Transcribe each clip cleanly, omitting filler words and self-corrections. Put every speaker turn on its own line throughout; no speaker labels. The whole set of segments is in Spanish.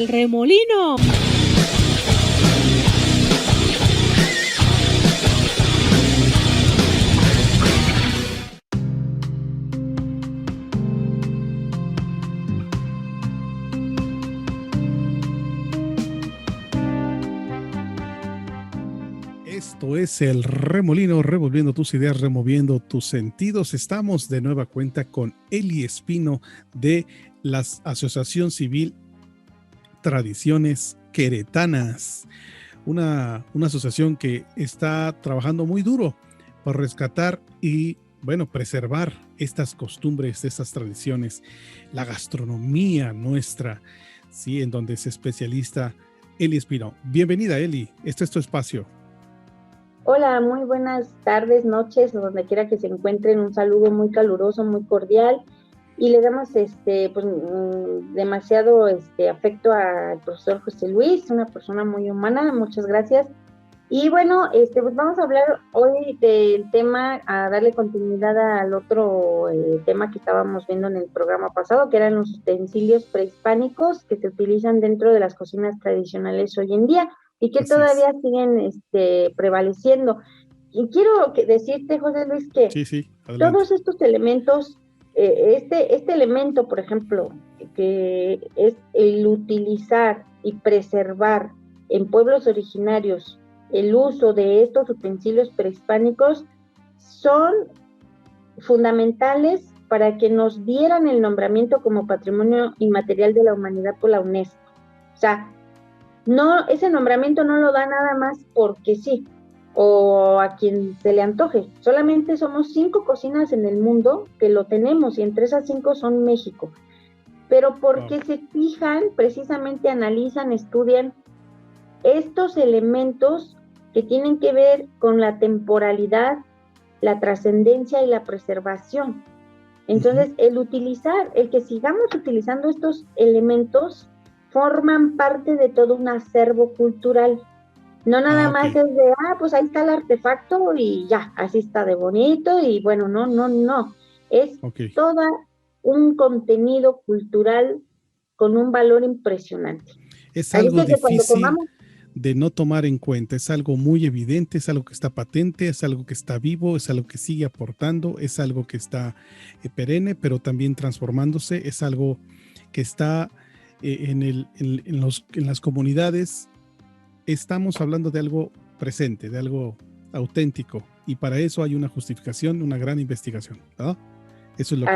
El Remolino.
Esto es El Remolino, revolviendo tus ideas, removiendo tus sentidos. Estamos de nueva cuenta con Eli Espino de la Asociación Civil Tradiciones Queretanas, una asociación que está trabajando muy duro por rescatar y, bueno, preservar estas costumbres, estas tradiciones, la gastronomía nuestra, ¿sí? En donde es especialista Eli Espino. Bienvenida, Eli, este es tu espacio.
Hola, muy buenas tardes, noches, donde quiera que se encuentren, un saludo muy caluroso, muy cordial, y le damos demasiado afecto al profesor José Luis, una persona muy humana, muchas gracias. Y bueno, pues vamos a hablar hoy del tema, a darle continuidad al otro tema que estábamos viendo en el programa pasado, que eran los utensilios prehispánicos que se utilizan dentro de las cocinas tradicionales hoy en día y que todavía siguen prevaleciendo. Y quiero decirte, José Luis, que
sí,
todos estos elementos, este elemento, por ejemplo, que es el utilizar y preservar en pueblos originarios el uso de estos utensilios prehispánicos, son fundamentales para que nos dieran el nombramiento como Patrimonio Inmaterial de la Humanidad por la UNESCO. O sea, no, ese nombramiento no lo da nada más porque sí, o a quien se le antoje. Solamente somos 5 cocinas en el mundo que lo tenemos, y entre esas 5 son México. Pero porque se fijan, precisamente analizan, estudian estos elementos que tienen que ver con la temporalidad, la trascendencia y la preservación. Entonces, el que sigamos utilizando estos elementos forman parte de todo un acervo cultural. No nada más es de, pues ahí está el artefacto y ya, así está de bonito, y bueno, no. Es todo un contenido cultural con un valor impresionante.
Es algo difícil de no tomar en cuenta, es algo muy evidente, es algo que está patente, es algo que está vivo, es algo que sigue aportando, es algo que está perenne, pero también transformándose, es algo que está en las comunidades. Estamos hablando de algo presente, de algo auténtico, y para eso hay una justificación, una gran investigación, ¿no? Eso es lo que...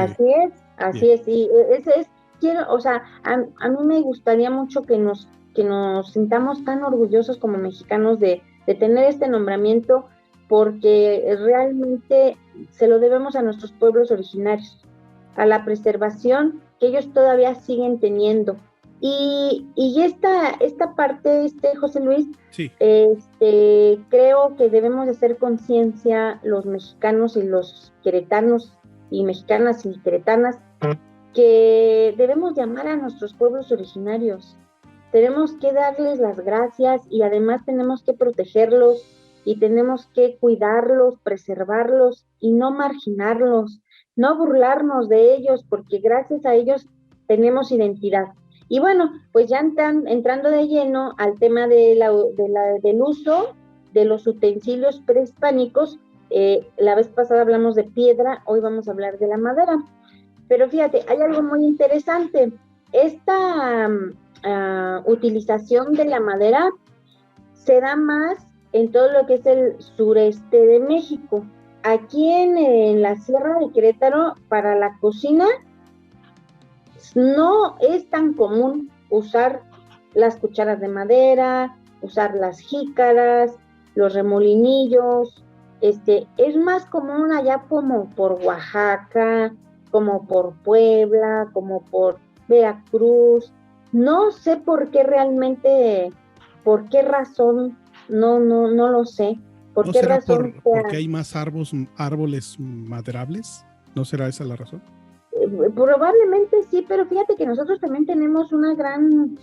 Así es, y a mí me gustaría mucho que nos sintamos tan orgullosos como mexicanos de tener este nombramiento, porque realmente se lo debemos a nuestros pueblos originarios, a la preservación que ellos todavía siguen teniendo. Y esta parte, José Luis, creo que debemos de hacer conciencia los mexicanos y los queretanos y mexicanas y queretanas, que debemos llamar a nuestros pueblos originarios. Tenemos que darles las gracias, y además tenemos que protegerlos y tenemos que cuidarlos, preservarlos y no marginarlos, no burlarnos de ellos, porque gracias a ellos tenemos identidad. Y bueno, pues ya entrando de lleno al tema del uso de los utensilios prehispánicos. La vez pasada hablamos de piedra, hoy vamos a hablar de la madera. Pero fíjate, hay algo muy interesante. Esta utilización de la madera se da más en todo lo que es el sureste de México. Aquí en la Sierra de Querétaro, para la cocina, no es tan común usar las cucharas de madera, usar las jícaras, los remolinillos. Es más común allá como por Oaxaca, como por Puebla, como por Veracruz. No sé por qué realmente, por qué razón, no lo sé.
¿No será porque hay más árboles maderables? ¿No será esa la razón?
Probablemente sí, pero fíjate que nosotros también tenemos una gran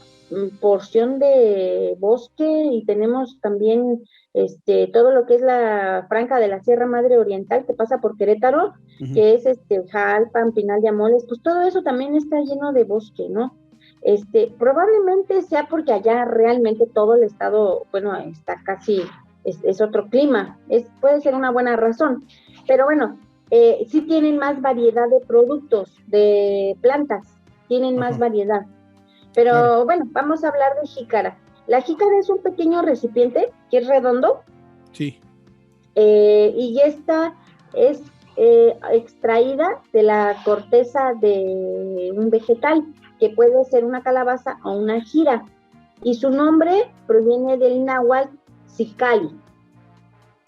porción de bosque, y tenemos también todo lo que es la franja de la Sierra Madre Oriental, que pasa por Querétaro, que es Jalpan, Pinal de Amoles, pues todo eso también está lleno de bosque, ¿no? Probablemente sea porque allá realmente todo el estado, bueno, está casi, es otro clima, puede ser una buena razón, pero bueno, sí tienen más variedad de productos, de plantas, tienen más
Ajá,
variedad.
claro.
Pero bueno, vamos a hablar de jícara. La jícara es un pequeño recipiente que es redondo,
Sí.
y esta es extraída de la corteza de un vegetal, que puede ser una calabaza o una jira, y su nombre proviene del náhuatl Zicali,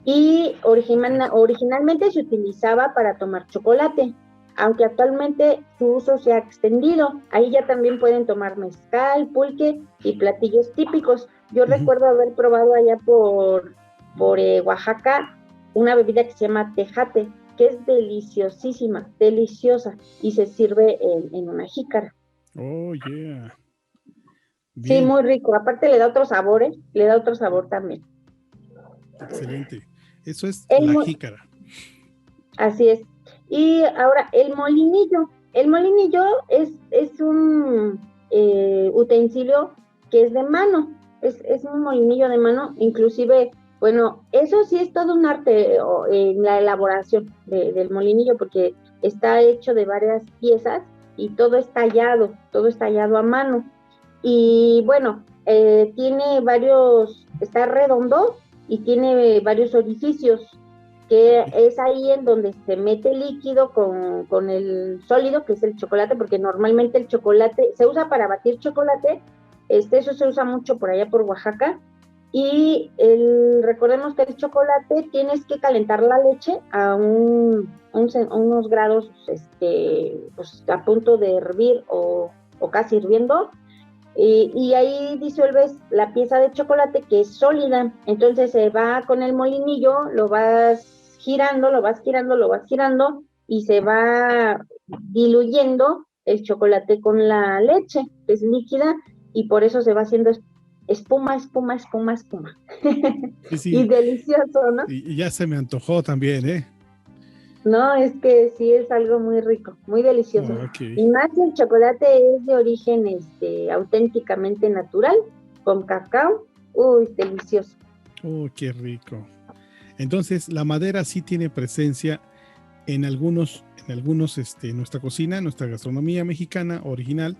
y originalmente se utilizaba para tomar chocolate, aunque actualmente su uso se ha extendido. Ahí ya también pueden tomar mezcal, pulque y platillos típicos. Yo
Ujú.
recuerdo haber probado allá por Oaxaca una bebida que se llama tejate, que es deliciosísima, deliciosa, y se sirve en una jícara.
Oh, yeah.
Sí,
Bien,
muy rico. Aparte le da otro sabor, ¿eh? Le da otro sabor también.
excelente. Eso es
El,
la jícara.
Así es. Y ahora, el molinillo. El molinillo es un utensilio que es de mano, es un molinillo de mano, inclusive, bueno, eso sí es todo un arte en la elaboración del molinillo, porque está hecho de varias piezas y todo es tallado a mano. Y bueno, está redondo y tiene varios orificios, que
Sí.
es ahí en donde se mete el líquido con el sólido, que es el chocolate, porque normalmente el chocolate se usa para batir chocolate, eso se usa mucho por allá por Oaxaca, y recordemos que el chocolate tienes que calentar la leche a unos grados, pues, a punto de hervir o casi hirviendo, y ahí disuelves la pieza de chocolate que es sólida. Entonces se va con el molinillo, lo vas girando, lo vas girando, lo vas girando, y se va diluyendo el chocolate con la leche, que es líquida, y por eso se va haciendo espuma, espuma, espuma, espuma.
Sí,
Y
sí.
delicioso, ¿no?
Y ya se me antojó también, ¿eh?
No, es que sí es algo muy rico, muy delicioso.
Ok.
Y más si el chocolate es de origen auténticamente natural, con cacao, uy, delicioso.
Oh, qué rico. Entonces, la madera sí tiene presencia en nuestra cocina, nuestra gastronomía mexicana original,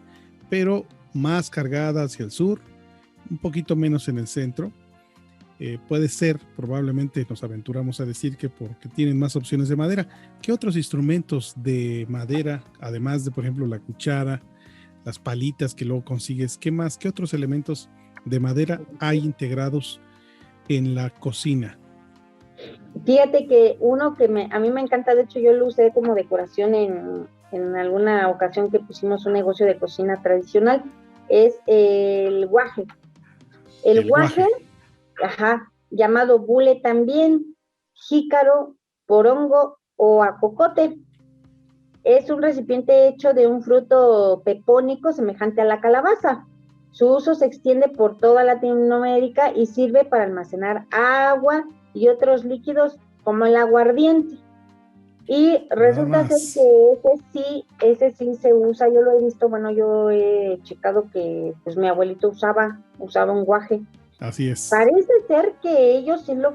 pero más cargada hacia el sur, un poquito menos en el centro. Puede ser, probablemente nos aventuramos a decir que porque tienen más opciones de madera. ¿Qué otros instrumentos de madera, además de, por ejemplo, la cuchara, las palitas que luego consigues, qué más, qué otros elementos de madera hay integrados en la cocina?
Fíjate que uno que a mí me encanta, de hecho yo lo usé como decoración en alguna ocasión que pusimos un negocio de cocina tradicional, es el guaje. El
El
guaje,
guaje.
ajá, llamado bule también, jícaro, porongo o acocote. Es un recipiente hecho de un fruto pepónico semejante a la calabaza. Su uso se extiende por toda Latinoamérica y sirve para almacenar agua y otros líquidos como el aguardiente. Y
Nada
resulta ser
más.
que ese sí se usa, yo lo he visto, bueno, yo he checado que pues mi abuelito usaba un guaje.
Así es.
Parece ser que ellos sí lo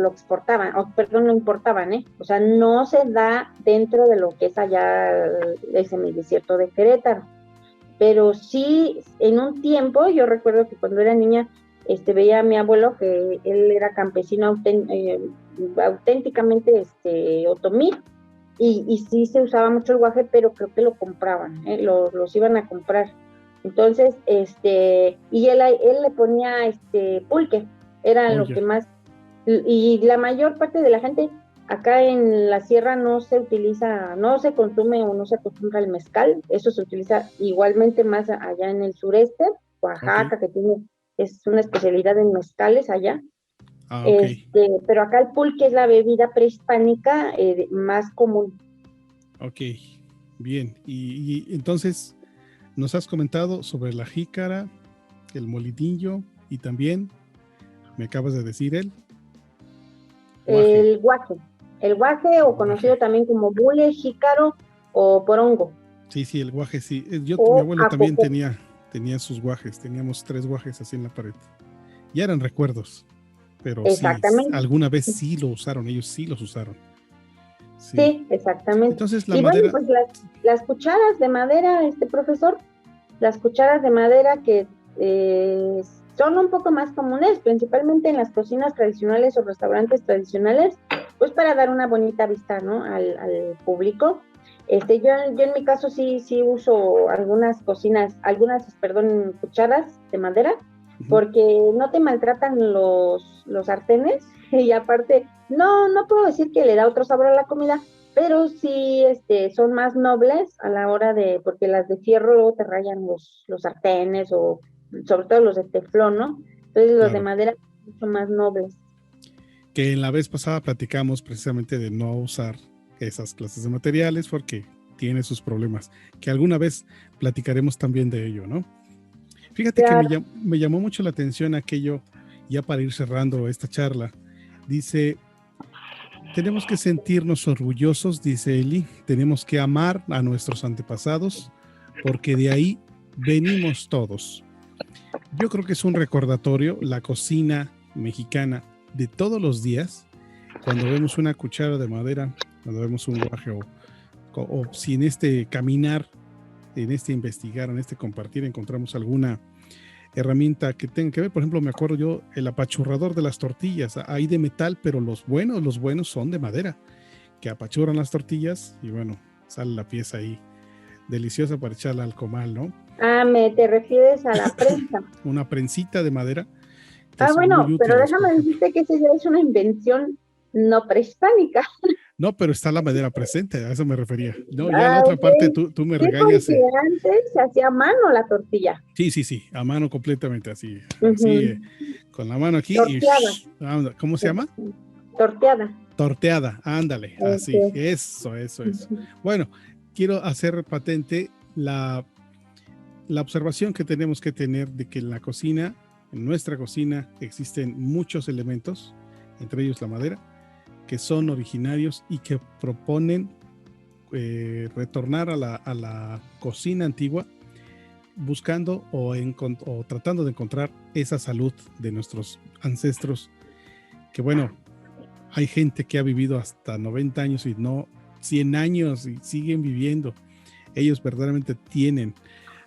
exportaban, o perdón, lo importaban, ¿eh? O sea, no se da dentro de lo que es allá el semidesierto de Querétaro, pero sí, en un tiempo, yo recuerdo que cuando era niña, veía a mi abuelo, que él era campesino auténticamente, otomí, y sí se usaba mucho el guaje, pero creo que lo compraban, ¿eh? Los iban a comprar. Entonces, y él le ponía pulque, era lo que
Oye,
más, y la mayor parte de la gente acá en la sierra no se utiliza, no se consume o no se acostumbra el mezcal, eso se utiliza igualmente más allá en el sureste,
ok.
Oaxaca, es una especialidad en mezcales allá,
Ah, ok.
pero acá el pulque es la bebida prehispánica más común.
Ok. Bien. Y entonces nos has comentado sobre la jícara, el molinillo y también me acabas de decir el guaje.
El guaje. El guaje,
El
o conocido
guaje.
también como bule, jícaro o porongo,
Sí, sí, el guaje, sí. Mi
o
abuelo también
acocote.
tenía. tenían sus guajes, teníamos 3 guajes así en la pared. Ya eran recuerdos, pero sí,
Exactamente.
alguna vez sí lo usaron, ellos sí los usaron.
Sí, exactamente.
Entonces la
Y
madera...
bueno, pues las cucharas de madera, profesor, las cucharas de madera que son un poco más comunes, principalmente en las cocinas tradicionales o restaurantes tradicionales, pues para dar una bonita vista, ¿no? al público. Yo en mi caso sí uso algunas cucharas de madera, porque no te maltratan los sartenes, y aparte, no puedo decir que le da otro sabor a la comida, pero sí son más nobles a la hora porque las de fierro luego te rayan los sartenes, o sobre todo los de teflón, ¿no? Entonces los de madera son mucho más nobles.
Que en la vez pasada platicamos precisamente de no usar esas clases de materiales porque tiene sus problemas, que alguna vez platicaremos también de ello, ¿no? Fíjate que me llamó mucho la atención aquello, ya para ir cerrando esta charla. Dice, tenemos que sentirnos orgullosos, dice Eli, tenemos que amar a nuestros antepasados, porque de ahí venimos todos. Yo creo que es un recordatorio, la cocina mexicana de todos los días, cuando vemos una cuchara de madera, cuando vemos un guaje, o si en este caminar, en este investigar, en este compartir, encontramos alguna herramienta que tenga que ver. Por ejemplo, me acuerdo yo, el apachurrador de las tortillas, hay de metal, pero los buenos son de madera, que apachurran las tortillas y bueno, sale la pieza ahí deliciosa para echarla al comal, ¿no?
¿Te refieres a la prensa?
Una prensita de madera.
Bueno, pero déjame decirte que esa ya es una invención no prehispánica.
No, pero está la madera presente, a eso me refería. No, ya la otra parte tú me regañas.
Porque antes se hacía a mano la tortilla.
Sí, a mano completamente, así, así con la mano aquí.
Torteada.
Y, ¿cómo se llama?
Torteada,
ándale, así, eso. Bueno, quiero hacer patente la observación que tenemos que tener de que en la cocina, en nuestra cocina, existen muchos elementos, entre ellos la madera, que son originarios y que proponen retornar a la cocina antigua, buscando o tratando de encontrar esa salud de nuestros ancestros, que bueno, hay gente que ha vivido hasta 90 años y no 100 años y siguen viviendo. Ellos verdaderamente tienen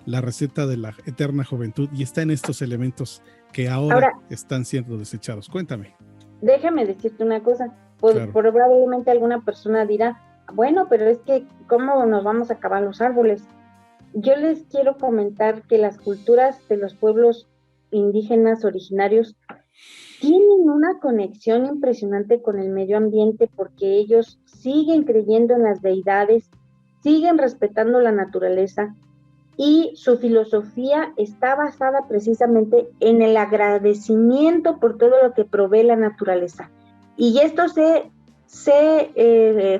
la receta de la eterna juventud y está en estos elementos que ahora están siendo desechados. Cuéntame.
Déjame decirte una cosa. Probablemente alguna persona dirá, bueno, pero es que ¿cómo nos vamos a acabar los árboles? Yo les quiero comentar que las culturas de los pueblos indígenas originarios tienen una conexión impresionante con el medio ambiente, porque ellos siguen creyendo en las deidades, siguen respetando la naturaleza, y su filosofía está basada precisamente en el agradecimiento por todo lo que provee la naturaleza. Y esto se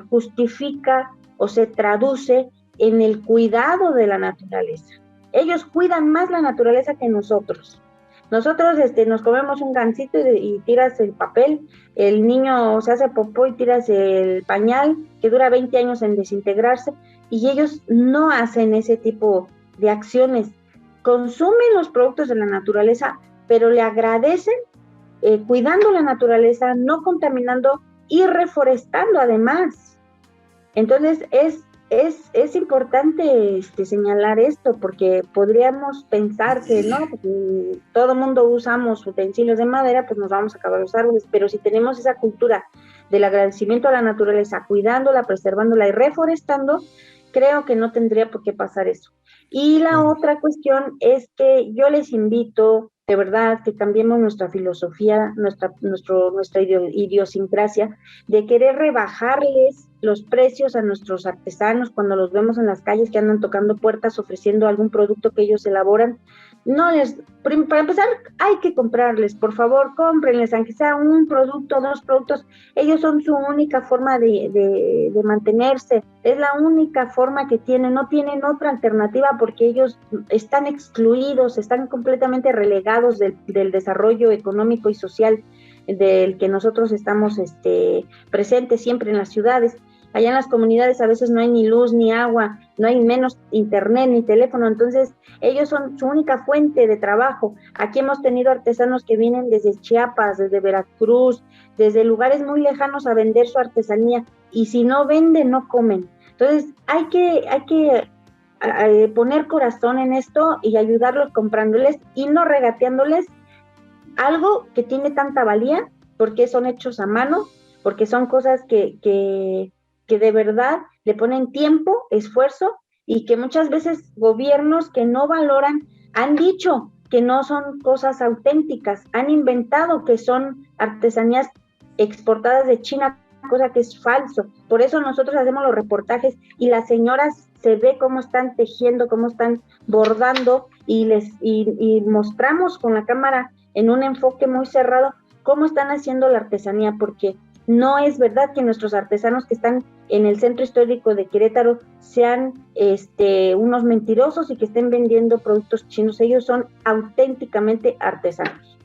justifica o se traduce en el cuidado de la naturaleza. Ellos cuidan más la naturaleza que nosotros. Nosotros nos comemos un gansito y tiras el papel, el niño se hace popó y tiras el pañal que dura 20 años en desintegrarse, y ellos no hacen ese tipo de acciones. Consumen los productos de la naturaleza, pero le agradecen cuidando la naturaleza, no contaminando y reforestando además. Entonces es importante señalar esto, porque podríamos pensar que no, pues, todo el mundo usamos utensilios de madera, pues nos vamos a acabar los árboles, pero si tenemos esa cultura del agradecimiento a la naturaleza, cuidándola, preservándola y reforestando, creo que no tendría por qué pasar eso. Y la otra cuestión es que yo les invito, de verdad, que cambiemos nuestra filosofía, nuestra idiosincrasia, de querer rebajarles los precios a nuestros artesanos cuando los vemos en las calles que andan tocando puertas ofreciendo algún producto que ellos elaboran. Para empezar, hay que comprarles, por favor, cómprenles, aunque sea un producto, 2 productos. Ellos son su única forma de mantenerse, es la única forma que tienen, no tienen otra alternativa, porque ellos están excluidos, están completamente relegados del desarrollo económico y social del que nosotros estamos presentes siempre en las ciudades. Allá en las comunidades a veces no hay ni luz, ni agua, no hay menos internet, ni teléfono, entonces ellos son su única fuente de trabajo. Aquí hemos tenido artesanos que vienen desde Chiapas, desde Veracruz, desde lugares muy lejanos a vender su artesanía, y si no venden, no comen. Entonces hay que poner corazón en esto y ayudarlos comprándoles y no regateándoles algo que tiene tanta valía, porque son hechos a mano, porque son cosas que de verdad le ponen tiempo, esfuerzo, y que muchas veces gobiernos que no valoran han dicho que no son cosas auténticas, han inventado que son artesanías exportadas de China, cosa que es falso. Por eso nosotros hacemos los reportajes y las señoras se ve cómo están tejiendo, cómo están bordando, y mostramos con la cámara en un enfoque muy cerrado cómo están haciendo la artesanía, porque no es verdad que nuestros artesanos que están en el centro histórico de Querétaro sean unos mentirosos y que estén vendiendo productos chinos. Ellos son auténticamente artesanos.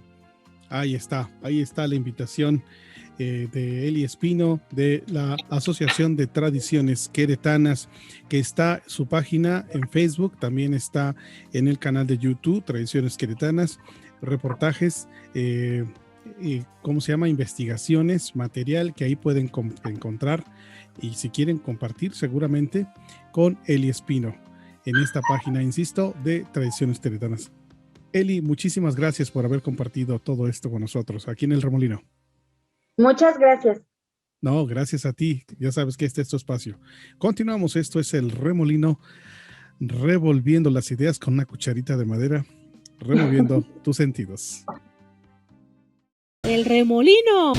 Ahí está la invitación de Eli Espino, de la Asociación de Tradiciones Queretanas, que está su página en Facebook, también está en el canal de YouTube, Tradiciones Queretanas, reportajes, ¿cómo se llama? Investigaciones, material que ahí pueden encontrar, y si quieren compartir seguramente con Eli Espino en esta página, insisto, de Tradiciones Queretanas. Eli, muchísimas gracias por haber compartido todo esto con nosotros aquí en El Remolino.
Muchas gracias.
No, gracias a ti. Ya sabes que este es tu espacio. Continuamos. Esto es El Remolino, revolviendo las ideas con una cucharita de madera, removiendo tus sentidos.
El Remolino.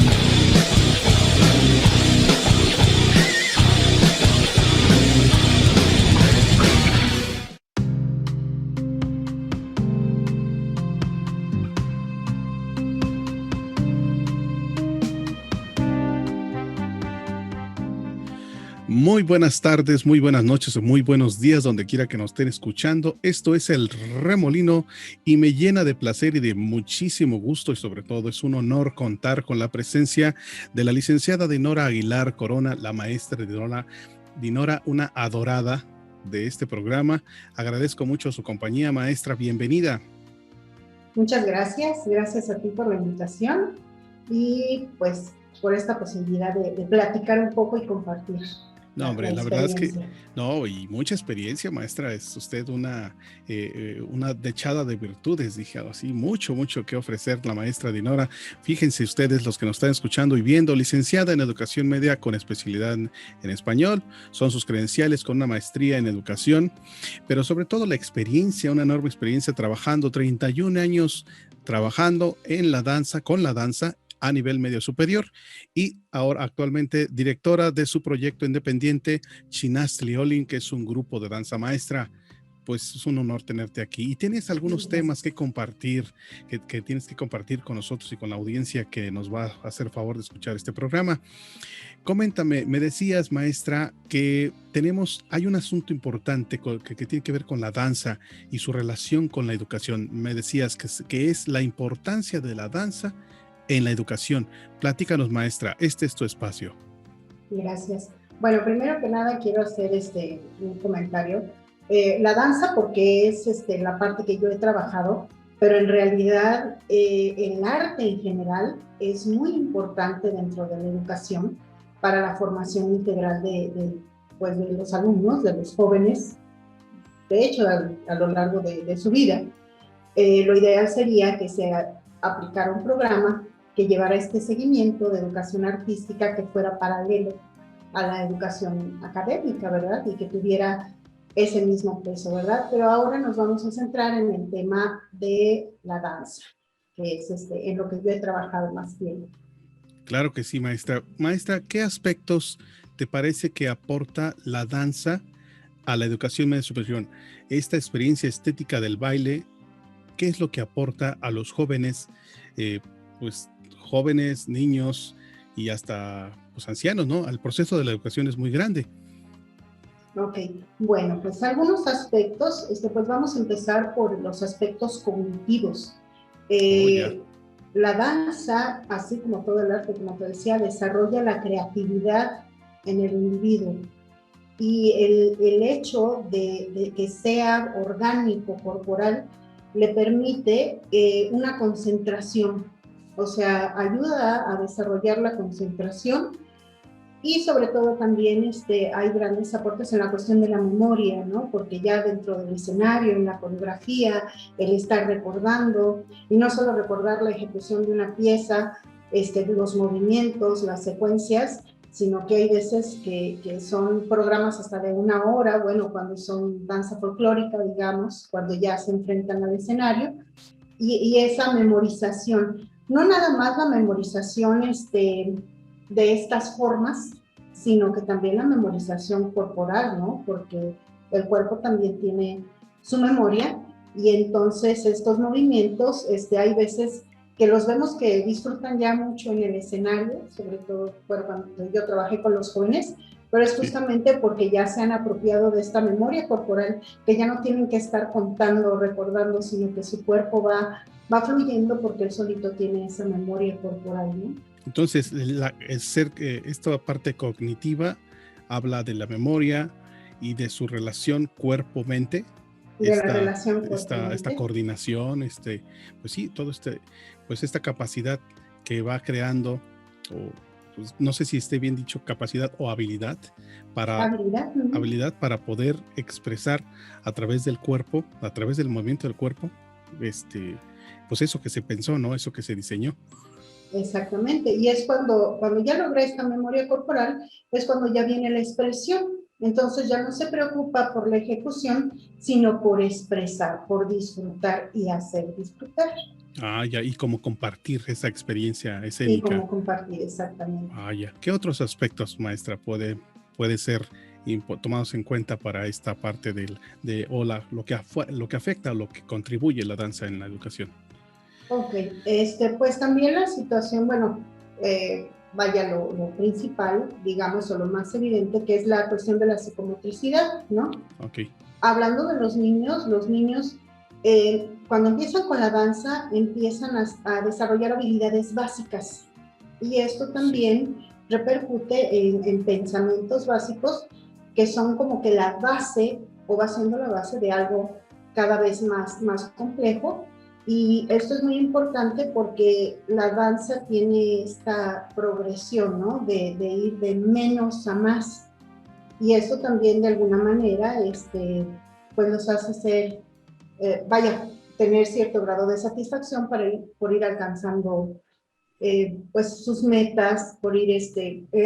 Muy buenas tardes, muy buenas noches o muy buenos días, donde quiera que nos estén escuchando. Esto es El Remolino y me llena de placer y de muchísimo gusto, y sobre todo es un honor contar con la presencia de la licenciada Dinora Aguilar Corona, la maestra Dinora, una adorada de este programa. Agradezco mucho su compañía, maestra. Bienvenida.
Muchas gracias. Gracias a ti por la invitación y pues por esta posibilidad de platicar un poco y compartir.
No, hombre, la verdad es que no, y mucha experiencia, maestra. Es usted una dechada de virtudes, dije así, mucho que ofrecer la maestra Dinora. Fíjense ustedes, los que nos están escuchando y viendo, licenciada en Educación Media con especialidad en español, son sus credenciales, con una maestría en educación, pero sobre todo la experiencia, una enorme experiencia trabajando, 31 años trabajando en la danza, con la danza, a nivel medio superior, y ahora actualmente directora de su proyecto independiente Chinastli Olin, que es un grupo de danza maestra. Pues es un honor tenerte aquí, y tienes algunos temas que compartir, que tienes que compartir con nosotros y con la audiencia que nos va a hacer favor de escuchar este programa. Coméntame, me decías, maestra, que hay un asunto importante que tiene que ver con la danza y su relación con la educación. Me decías que es la importancia de la danza en la educación. Platícanos, maestra, este es tu espacio.
Gracias. Bueno, primero que nada quiero hacer un comentario. La danza, porque es la parte que yo he trabajado, pero en realidad el arte en general es muy importante dentro de la educación para la formación integral de los alumnos, de los jóvenes, de hecho a lo largo de su vida. Lo ideal sería que se aplicara un programa que llevara este seguimiento de educación artística que fuera paralelo a la educación académica, ¿verdad? Y que tuviera ese mismo peso, ¿verdad? Pero ahora nos vamos a centrar en el tema de la danza, que es en lo que yo he trabajado más tiempo.
Claro que sí, maestra. Maestra, ¿qué aspectos te parece que aporta la danza a la educación media superior? Esta experiencia estética del baile, ¿qué es lo que aporta a los jóvenes, jóvenes, niños y hasta ancianos, ¿no? El proceso de la educación es muy grande.
Ok, bueno, pues algunos aspectos, pues vamos a empezar por los aspectos cognitivos. La danza, así como todo el arte, como te decía, desarrolla la creatividad en el individuo. Y el hecho de que sea orgánico, corporal, le permite una concentración, o sea, ayuda a desarrollar la concentración y sobre todo también hay grandes aportes en la cuestión de la memoria, ¿no? Porque ya dentro del escenario, en la coreografía, el estar recordando, y no solo recordar la ejecución de una pieza, los movimientos, las secuencias, sino que hay veces que son programas hasta de 1 hora, bueno, cuando son danza folclórica, digamos, cuando ya se enfrentan al escenario, y esa memorización, no nada más la memorización de estas formas, sino que también la memorización corporal, ¿no? Porque el cuerpo también tiene su memoria, y entonces estos movimientos, hay veces que los vemos que disfrutan ya mucho en el escenario, sobre todo cuando yo trabajé con los jóvenes, pero es justamente porque ya se han apropiado de esta memoria corporal, que ya no tienen que estar contando, recordando, sino que su cuerpo va fluyendo porque él solito tiene esa memoria corporal, ¿no?
Entonces, esta parte cognitiva habla de la memoria y de su relación cuerpo-mente.
De la relación cuerpo-mente.
Esta coordinación, pues sí, pues esta capacidad que va creando, pues no sé si esté bien dicho capacidad o habilidad para poder expresar a través del cuerpo, a través del movimiento del cuerpo, pues eso que se pensó, ¿no? Eso que se diseñó.
Exactamente, y es cuando ya logré esta memoria corporal, es cuando ya viene la expresión. Entonces ya no se preocupa por la ejecución, sino por expresar, por disfrutar y hacer disfrutar.
Ya, y como compartir esa experiencia escénica.
Y como compartir, exactamente.
Ya. ¿Qué otros aspectos, maestra, puede ser tomados en cuenta para esta parte lo que afecta o lo que contribuye la danza en la educación?
Ok, pues también la situación, bueno, lo principal, digamos, o lo más evidente, que es la cuestión de la psicomotricidad, ¿no?
Ok.
Hablando de los niños cuando empiezan con la danza, empiezan a desarrollar habilidades básicas, y esto también repercute en pensamientos básicos que son como que la base, o va siendo la base de algo cada vez más complejo. Y esto es muy importante porque la danza tiene esta progresión, ¿no? De ir de menos a más. Y eso también de alguna manera, pues nos hace tener cierto grado de satisfacción por ir alcanzando pues sus metas, por ir,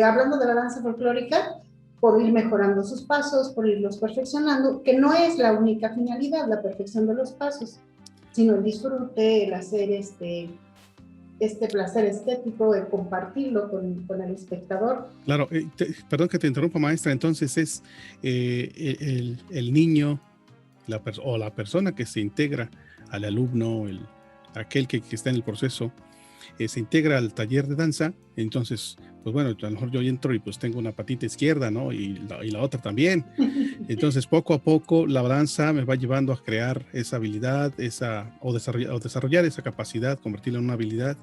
hablando de la danza folclórica, por ir mejorando sus pasos, por irlos perfeccionando, que no es la única finalidad, la perfección de los pasos, sino el disfrute, el hacer este placer estético, el compartirlo con el espectador.
Claro, perdón que te interrumpa, maestra. Entonces es el niño o la persona que se integra al alumno, aquel que está en el proceso, se integra al taller de danza. Entonces, pues bueno, a lo mejor yo entro y pues tengo una patita izquierda, ¿no? Y la otra también. Entonces, poco a poco la danza me va llevando a crear esa habilidad, o desarrollar esa capacidad, convertirla en una habilidad,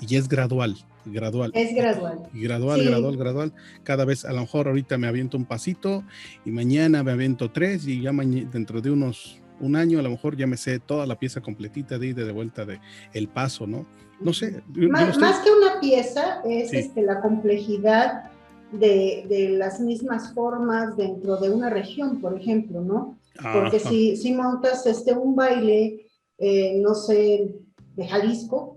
y es gradual.
Es gradual.
Gradual. Cada vez, a lo mejor ahorita me aviento un pasito y mañana me aviento 3, y ya dentro de un año a lo mejor ya me sé toda la pieza completita de vuelta de el paso, ¿no? No sé.
Más que una pieza es la complejidad de las mismas formas dentro de una región, por ejemplo, ¿no? Porque si montas un baile, no sé, de Jalisco,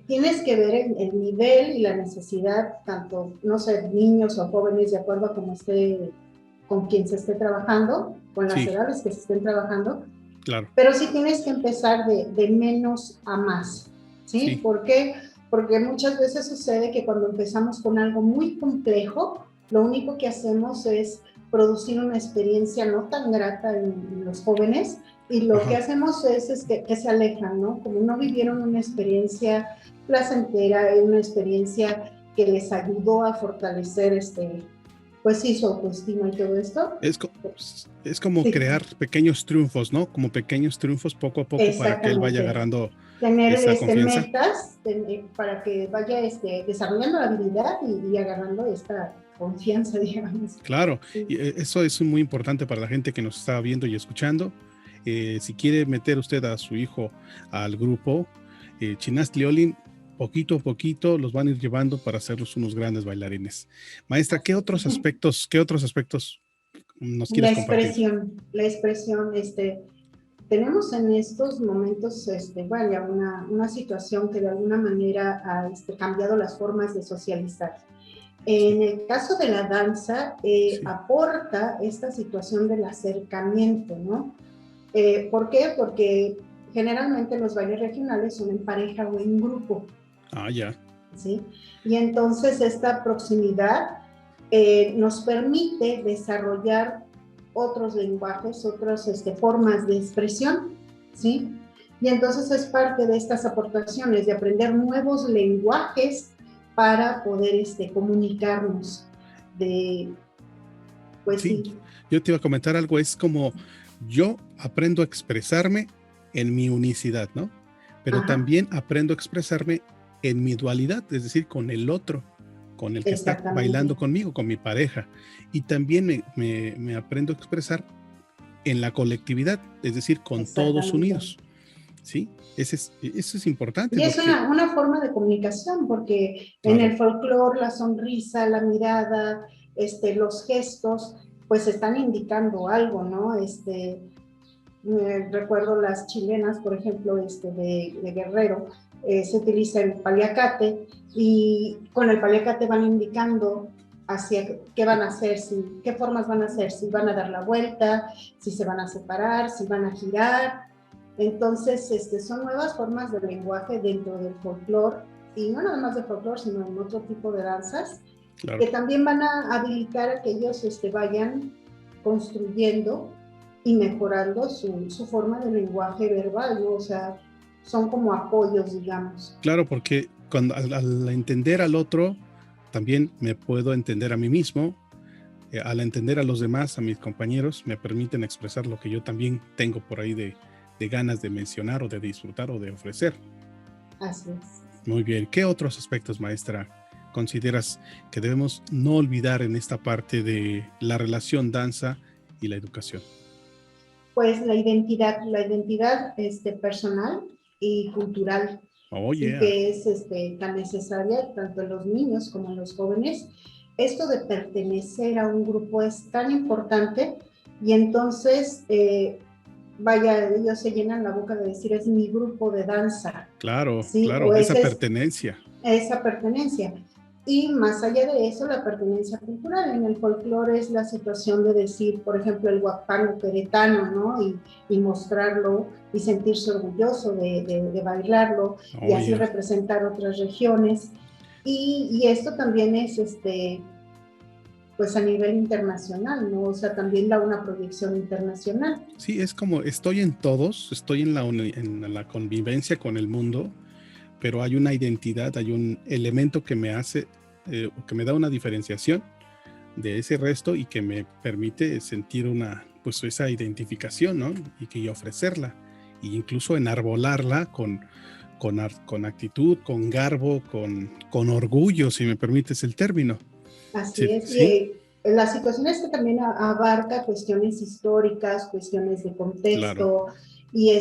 tienes que ver el nivel y la necesidad, tanto, no sé, niños o jóvenes, de acuerdo a cómo con quien se esté trabajando, con las edades que se estén trabajando.
Claro.
Pero sí tienes que empezar de menos a más, ¿sí? ¿Por qué? Porque muchas veces sucede que cuando empezamos con algo muy complejo, lo único que hacemos es producir una experiencia no tan grata en los jóvenes, y lo que hacemos es que se alejan, ¿no? Como no vivieron una experiencia placentera, una experiencia que les ayudó a fortalecer pues sí, su autoestima y todo esto.
Es como crear pequeños triunfos, ¿no? Como pequeños triunfos poco a poco para que él vaya agarrando
tener
esa confianza.
metas para que vaya desarrollando la habilidad y agarrando confianza, digamos.
Claro,
Sí.
y eso es muy importante para la gente que nos está viendo y escuchando. Si quiere meter usted a su hijo al grupo Chinastli Olin, poquito a poquito los van a ir llevando para hacerlos unos grandes bailarines. Maestra, ¿qué otros aspectos nos quieres compartir?
La expresión, tenemos en estos momentos, vaya, una situación que de alguna manera ha cambiado las formas de socializar. En el caso de la danza,
Sí.
aporta esta situación del acercamiento, ¿no? ¿Por qué? Porque generalmente los bailes regionales son en pareja o en grupo.
Ah, ya.
¿Sí? Y entonces esta proximidad nos permite desarrollar otros lenguajes, otras formas de expresión, ¿sí? Y entonces es parte de estas aportaciones, de aprender nuevos lenguajes para poder comunicarnos. Pues sí.
Yo te iba a comentar algo, es como yo aprendo a expresarme en mi unicidad, ¿no? Pero también aprendo a expresarme en mi dualidad, es decir, con el otro, con el que está bailando conmigo, con mi pareja. Y también me aprendo a expresar en la colectividad, es decir, con todos unidos. ¿Sí? Eso es importante.
Y es una forma de comunicación, porque en el folclore la sonrisa, la mirada, los gestos, pues están indicando algo, ¿no? Recuerdo las chilenas, por ejemplo, de Guerrero, se utiliza el paliacate y con el paliacate van indicando hacia qué van a hacer, qué formas van a hacer, si van a dar la vuelta, si se van a separar, si van a girar. Entonces, son nuevas formas de lenguaje dentro del folclore, y no nada más de folclore, sino en otro tipo de danzas, que también van a habilitar a que ellos vayan construyendo y mejorando su forma de lenguaje verbal, ¿no? O sea, son como apoyos, digamos.
Claro, porque al entender al otro, también me puedo entender a mí mismo. Al entender a los demás, a mis compañeros, me permiten expresar lo que yo también tengo por ahí de ganas de mencionar o de disfrutar o de ofrecer.
Así es.
Muy bien. ¿Qué otros aspectos, maestra, consideras que debemos no olvidar en esta parte de la relación danza y la educación?
Pues la identidad personal y cultural, y que es tan necesaria tanto en los niños como en los jóvenes. Esto de pertenecer a un grupo es tan importante, y entonces vaya, ellos se llenan la boca de decir, es mi grupo de danza.
Claro,
¿sí?
Claro, esa pertenencia.
Esa pertenencia. Y más allá de eso, la pertenencia cultural. En el folclore es la situación de decir, por ejemplo, el huapango queretano, ¿no? Y mostrarlo y sentirse orgulloso de bailarlo, y así representar otras regiones. Y esto también es, pues a nivel internacional, ¿no? O sea, también da una proyección internacional.
Sí, es como estoy en todos, estoy en la convivencia con el mundo, pero hay una identidad, hay un elemento que me hace, que me da una diferenciación de ese resto y que me permite sentir pues esa identificación, ¿no? Y ofrecerla, e incluso enarbolarla con actitud, con garbo, con orgullo, si me permites el término.
Así es. ¿Sí? Y la situación es que también abarca cuestiones históricas, cuestiones de contexto, y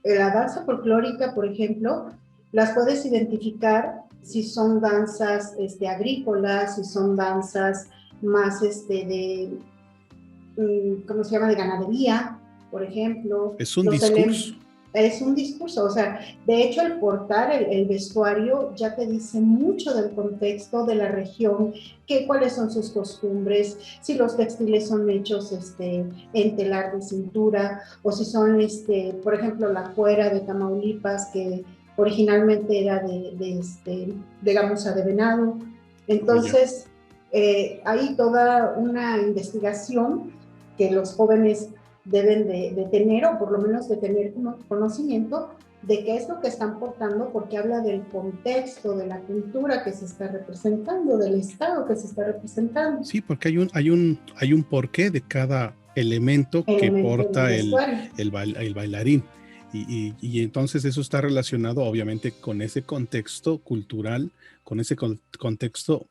la danza folclórica, por ejemplo, las puedes identificar si son danzas agrícolas, si son danzas más ¿cómo se llama?, de ganadería, por ejemplo.
Es un discurso.
Es un discurso, o sea, de hecho el portar el vestuario ya te dice mucho del contexto de la región, cuáles son sus costumbres, si los textiles son hechos en telar de cintura, o si son, por ejemplo, la cuera de Tamaulipas, que originalmente era de gamuza de venado. Entonces, hay toda una investigación que los jóvenes deben de tener, o por lo menos de tener conocimiento de qué es lo que están portando, porque habla del contexto, de la cultura que se está representando, del estado que se está representando.
Sí, porque hay un porqué de cada elemento que porta el bailarín. Y entonces eso está relacionado obviamente con ese contexto cultural, con ese contexto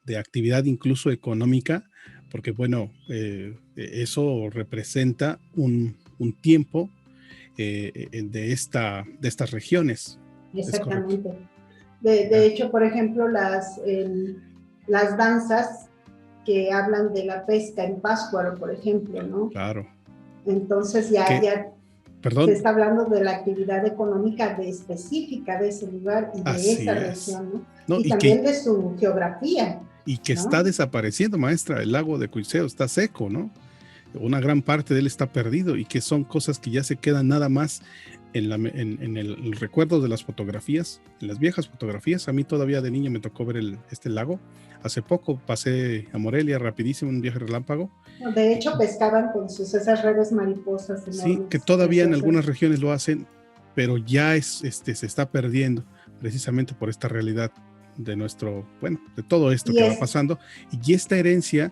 de actividad incluso económica, porque bueno, eso representa un tiempo de estas regiones. ¿Es correcto?
Exactamente. De hecho, por ejemplo, las danzas que hablan de la pesca en Pátzcuaro, por ejemplo, ¿no?
Claro.
Entonces ya se está hablando de la actividad económica específica de ese lugar y de esa región, ¿no? Y también de su geografía.
Y que está desapareciendo, maestra, el lago de Cuitzeo está seco, ¿no? Una gran parte de él está perdido y que son cosas que ya se quedan nada más en el recuerdo de las fotografías, en las viejas fotografías. A mí todavía de niño me tocó ver este lago. Hace poco pasé a Morelia rapidísimo, un viaje relámpago.
De hecho, pescaban con esas redes mariposas enormes.
Sí, que todavía en algunas regiones lo hacen, pero ya se está perdiendo precisamente por esta realidad de de todo esto que va pasando. Y esta herencia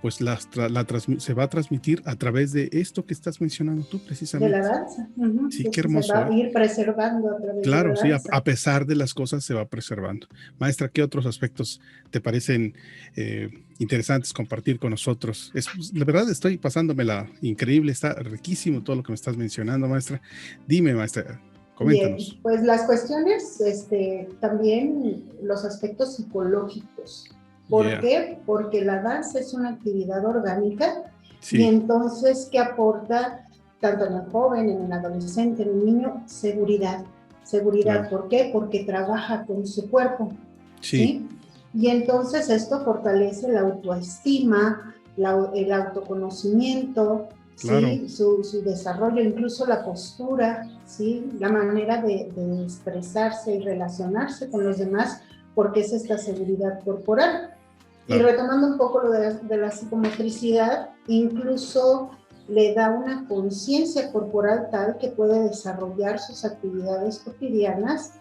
pues se va a transmitir a través de esto que estás mencionando tú, precisamente.
De la danza.
Sí, qué hermoso.
Se va a ir preservando a través de la danza.
Claro, sí, a pesar de las cosas se va preservando. Maestra, ¿qué otros aspectos te parecen interesantes compartir con nosotros? La verdad estoy pasándomela increíble, está riquísimo todo lo que me estás mencionando, maestra. Dime, maestra, coméntanos.
Bien, pues las cuestiones, también los aspectos psicológicos. ¿Por qué? Porque la danza es una actividad orgánica y entonces que aporta tanto en el joven, en el adolescente, en el niño, seguridad. Seguridad, ¿por qué? Porque trabaja con su cuerpo. ¿Sí? Y entonces esto fortalece la autoestima, el autoconocimiento, ¿sí? Su desarrollo, incluso la postura, ¿sí? La manera de expresarse y relacionarse con los demás, porque es esta seguridad corporal. Y retomando un poco lo de la psicomotricidad, incluso le da una conciencia corporal tal que puede desarrollar sus actividades cotidianas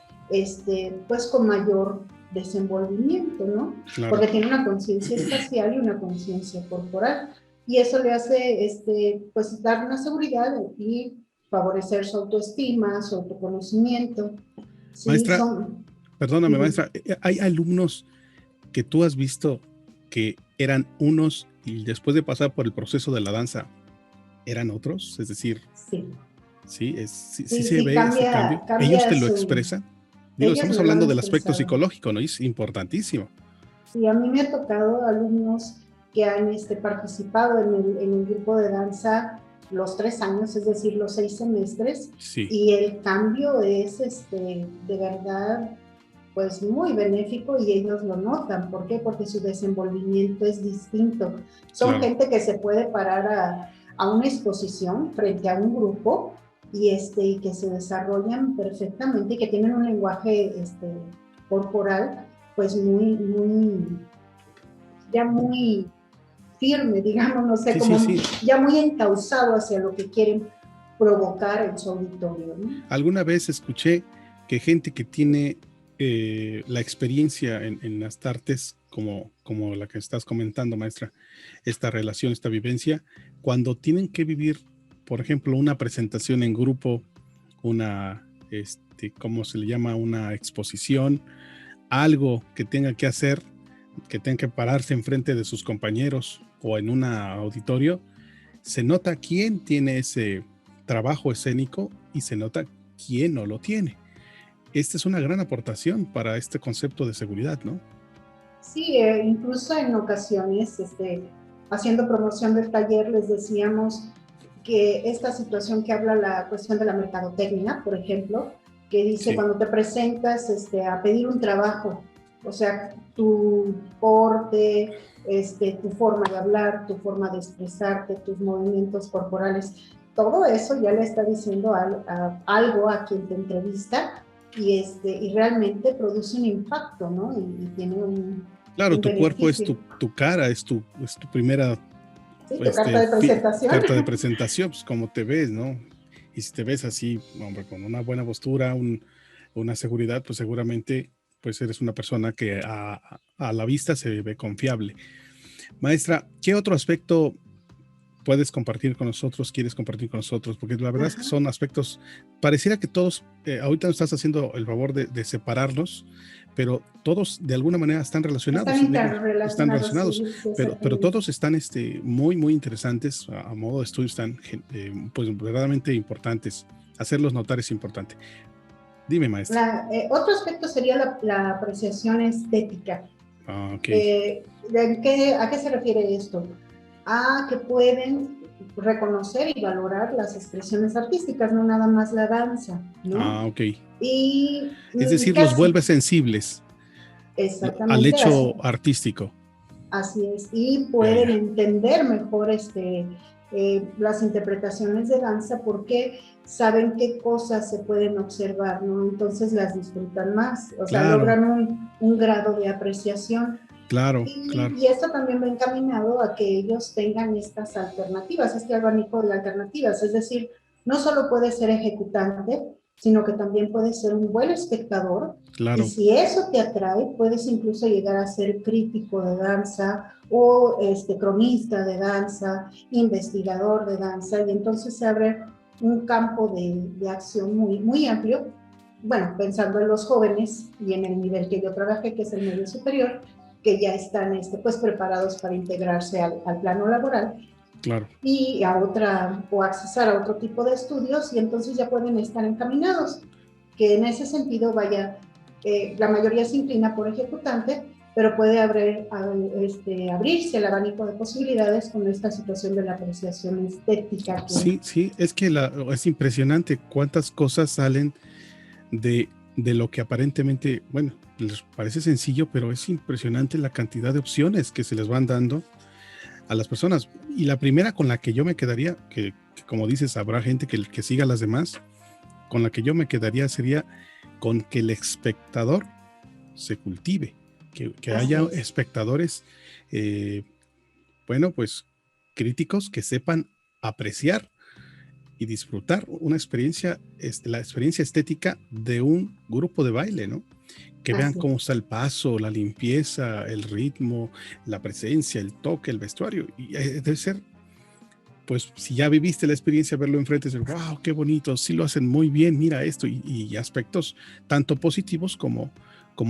pues con mayor desenvolvimiento, ¿no? Porque tiene una conciencia espacial y una conciencia corporal. Y eso le hace pues dar una seguridad y favorecer su autoestima, su autoconocimiento. ¿Sí?
Maestra, perdóname, maestra, hay alumnos que tú has visto que eran unos y después de pasar por el proceso de la danza eran otros, es decir, sí se ve ese cambio. Ellos te lo expresan. Digo, estamos hablando del aspecto psicológico, ¿no? Es importantísimo.
Sí, a mí me ha tocado alumnos que han participado en el grupo de danza los 3 años, es decir, los 6 semestres, y el cambio es de verdad pues muy benéfico y ellos lo notan. ¿Por qué? Porque su desenvolvimiento es distinto. Son gente que se puede parar a una exposición frente a un grupo y que se desarrollan perfectamente y que tienen un lenguaje corporal pues muy firme, digamos, no sé, ya muy encauzado hacia lo que quieren provocar en su auditorio, ¿no?
Alguna vez escuché que gente que tiene la experiencia en las artes, como la que estás comentando, maestra, esta relación, esta vivencia, cuando tienen que vivir, por ejemplo, una presentación en grupo, ¿cómo se le llama? Una exposición, algo que tengan que hacer, que tengan que pararse enfrente de sus compañeros o en un auditorio, se nota quién tiene ese trabajo escénico y se nota quién no lo tiene. Esta es una gran aportación para este concepto de seguridad, ¿no?
Sí, incluso en ocasiones, haciendo promoción del taller, les decíamos que esta situación que habla la cuestión de la mercadotecnia, por ejemplo, que dice cuando te presentas a pedir un trabajo, o sea, tu porte, tu forma de hablar, tu forma de expresarte, tus movimientos corporales, todo eso ya le está diciendo algo a quien te entrevista y realmente produce un impacto, ¿no? Y tiene un
Claro, tu cuerpo es tu cara, es tu primera
tu carta de presentación.
Carta de presentación, pues como te ves, ¿no? Y si te ves así, hombre, con una buena postura, una seguridad, pues seguramente pues eres una persona que a la vista se ve confiable. Maestra, ¿qué otro aspecto puedes compartir con nosotros, quieres compartir con nosotros, porque la verdad es que son aspectos, pareciera que todos, ahorita nos estás haciendo el favor de separarlos, pero todos de alguna manera están relacionados. Están relacionados,
sí,
pero todos están muy, muy interesantes, a modo de estudio están pues verdaderamente importantes. Hacerlos notar es importante. Dime, maestra.
Otro aspecto sería la apreciación estética.
Ah, ok.
¿A qué se refiere esto? A que pueden reconocer y valorar las expresiones artísticas, no nada más la danza, ¿no?
Ah, ok.
Y,
es decir, los vuelve sensibles al hecho artístico.
Así es, y pueden entender mejor las interpretaciones de danza porque saben qué cosas se pueden observar, ¿no? Entonces las disfrutan más, o sea, logran un grado de apreciación.
Claro,
y esto también va encaminado a que ellos tengan estas alternativas, este abanico de alternativas, es decir, no solo puede ser ejecutante, sino que también puede ser un buen espectador.
Claro.
Y si eso te atrae, puedes incluso llegar a ser crítico de danza o cronista de danza, investigador de danza, y entonces se abre un campo de acción muy, muy amplio. Bueno, pensando en los jóvenes y en el nivel que yo trabajé, que es el medio superior, que ya están pues preparados para integrarse al plano laboral.
Claro.
Y accesar a otro tipo de estudios, y entonces ya pueden estar encaminados, que en ese sentido la mayoría se inclina por ejecutante, pero puede abrirse el abanico de posibilidades con esta situación de la apreciación estética.
Sí, es que es impresionante cuántas cosas salen de lo que aparentemente, bueno, les parece sencillo, pero es impresionante la cantidad de opciones que se les van dando a las personas. Y la primera con la que yo me quedaría, que como dices, habrá gente que siga a las demás, con la que yo me quedaría sería con que el espectador se cultive, que haya espectadores, bueno, pues críticos que sepan apreciar y disfrutar una experiencia, la experiencia estética de un grupo de baile, ¿no? Que vean cómo está el paso, la limpieza, el ritmo, la presencia, el toque, el vestuario. Y debe ser, pues, si ya viviste la experiencia, verlo enfrente, decir, wow, qué bonito, sí lo hacen muy bien, mira esto, y aspectos tanto positivos como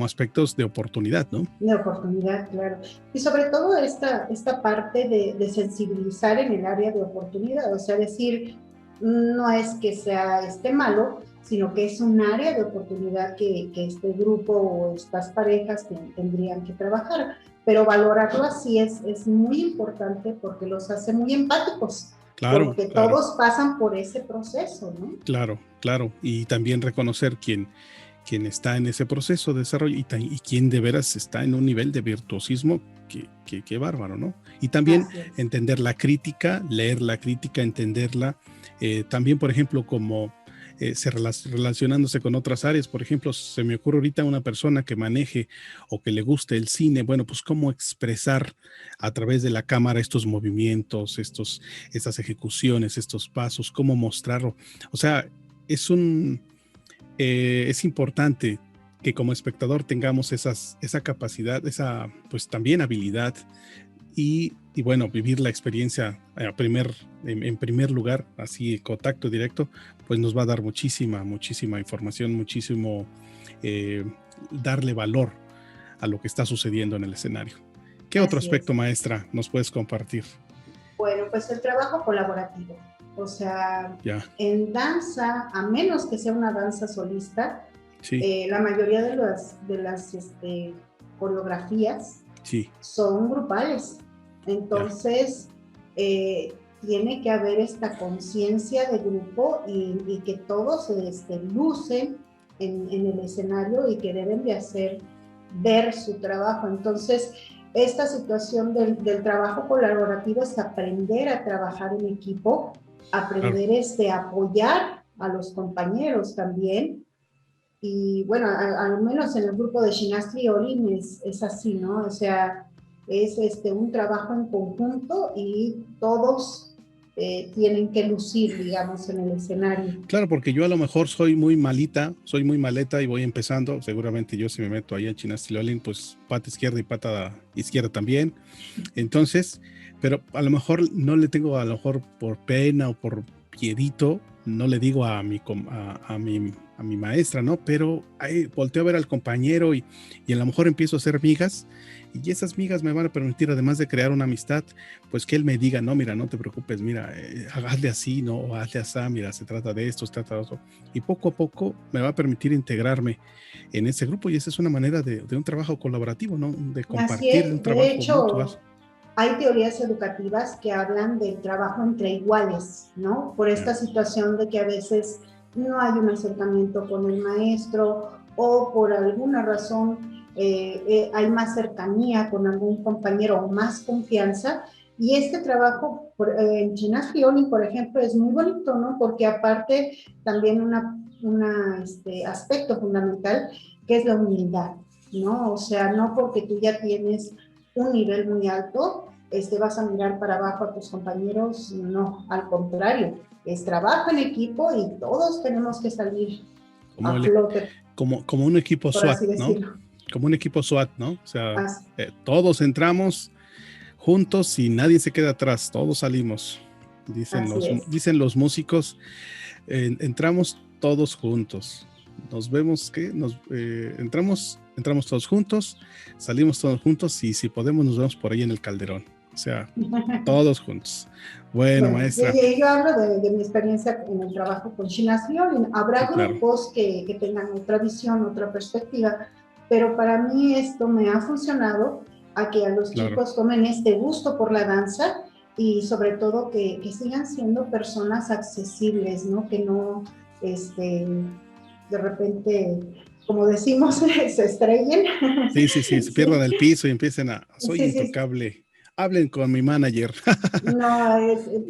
aspectos de oportunidad, ¿no?
De oportunidad, claro. Y sobre todo esta parte de sensibilizar en el área de oportunidad, o sea, decir, no es que sea malo, sino que es un área de oportunidad que este grupo o estas parejas tendrían que trabajar. Pero valorarlo así es muy importante porque los hace muy empáticos.
Claro.
Porque todos pasan por ese proceso, ¿no?
Claro. Y también reconocer quién está en ese proceso de desarrollo y quién de veras está en un nivel de virtuosismo que bárbaro, ¿no? Y también entender la crítica, leer la crítica, entenderla. También, por ejemplo, como relacionándose con otras áreas, por ejemplo, se me ocurre ahorita una persona que maneje o que le guste el cine, bueno, pues cómo expresar a través de la cámara estos movimientos, estas ejecuciones, estos pasos, cómo mostrarlo. O sea, es importante que como espectador tengamos esa capacidad, esa pues también habilidad y bueno, vivir la experiencia en primer lugar, así contacto directo, pues nos va a dar muchísima información, muchísimo darle valor a lo que está sucediendo en el escenario. ¿Qué otro aspecto, maestra, nos puedes compartir?
Bueno, pues el trabajo colaborativo. O sea, en danza, a menos que sea una danza solista, la mayoría de las coreografías son grupales. Entonces, tiene que haber esta conciencia de grupo y que todos lucen en el escenario y que deben de hacer ver su trabajo. Entonces, esta situación del trabajo colaborativo es aprender a trabajar en equipo, aprender a apoyar a los compañeros también. Y bueno, al menos en el grupo de Xinastli Olin es así, ¿no? O sea, es un trabajo en conjunto y todos tienen que lucir, digamos, en el escenario.
Claro, porque yo a lo mejor soy muy maleta y voy empezando. Seguramente yo si me meto ahí en Xinastli Olin, pues pata izquierda y pata izquierda también. Entonces, pero a lo mejor no le tengo, a lo mejor por pena o por piedito, no le digo a mi maestra, ¿no? Pero ahí volteo a ver al compañero y a lo mejor empiezo a hacer migas, y esas migas me van a permitir, además de crear una amistad, pues que él me diga, no, mira, no te preocupes, mira, hazle así, ¿no? O hazle así, mira, se trata de esto, se trata de otro. Y poco a poco me va a permitir integrarme en ese grupo, y esa es una manera de un trabajo colaborativo, ¿no? De compartir un trabajo mutual.
Hay teorías educativas que hablan del trabajo entre iguales, ¿no? Por esta situación de que a veces no hay un acercamiento con el maestro o por alguna razón hay más cercanía con algún compañero o más confianza. Y este trabajo en Chinastli Olin, por ejemplo, es muy bonito, ¿no? Porque aparte también un aspecto fundamental que es la humildad, ¿no? O sea, no porque tú ya tienes un nivel muy alto, vas a mirar para abajo a tus compañeros, no, al contrario, es trabajo en equipo y todos tenemos que salir a flote.
Como un equipo SWAT, ¿no? Como un equipo SWAT, ¿no? O sea, todos entramos juntos y nadie se queda atrás, todos salimos. Dicen los músicos, entramos todos juntos. Nos vemos que entramos todos juntos, salimos todos juntos y si podemos nos vemos por ahí en el Calderón. O sea, todos juntos. Bueno, maestra.
Yo hablo de mi experiencia en el trabajo con Chinastli Olin. Habrá grupos que tengan otra visión, otra perspectiva, pero para mí esto me ha funcionado a que a los chicos tomen este gusto por la danza y sobre todo que sigan siendo personas accesibles, ¿no? Que no, de repente, como decimos, se estrellen.
Sí, se pierdan el piso y empiecen soy intocable. Sí. Hablen con mi manager.
No,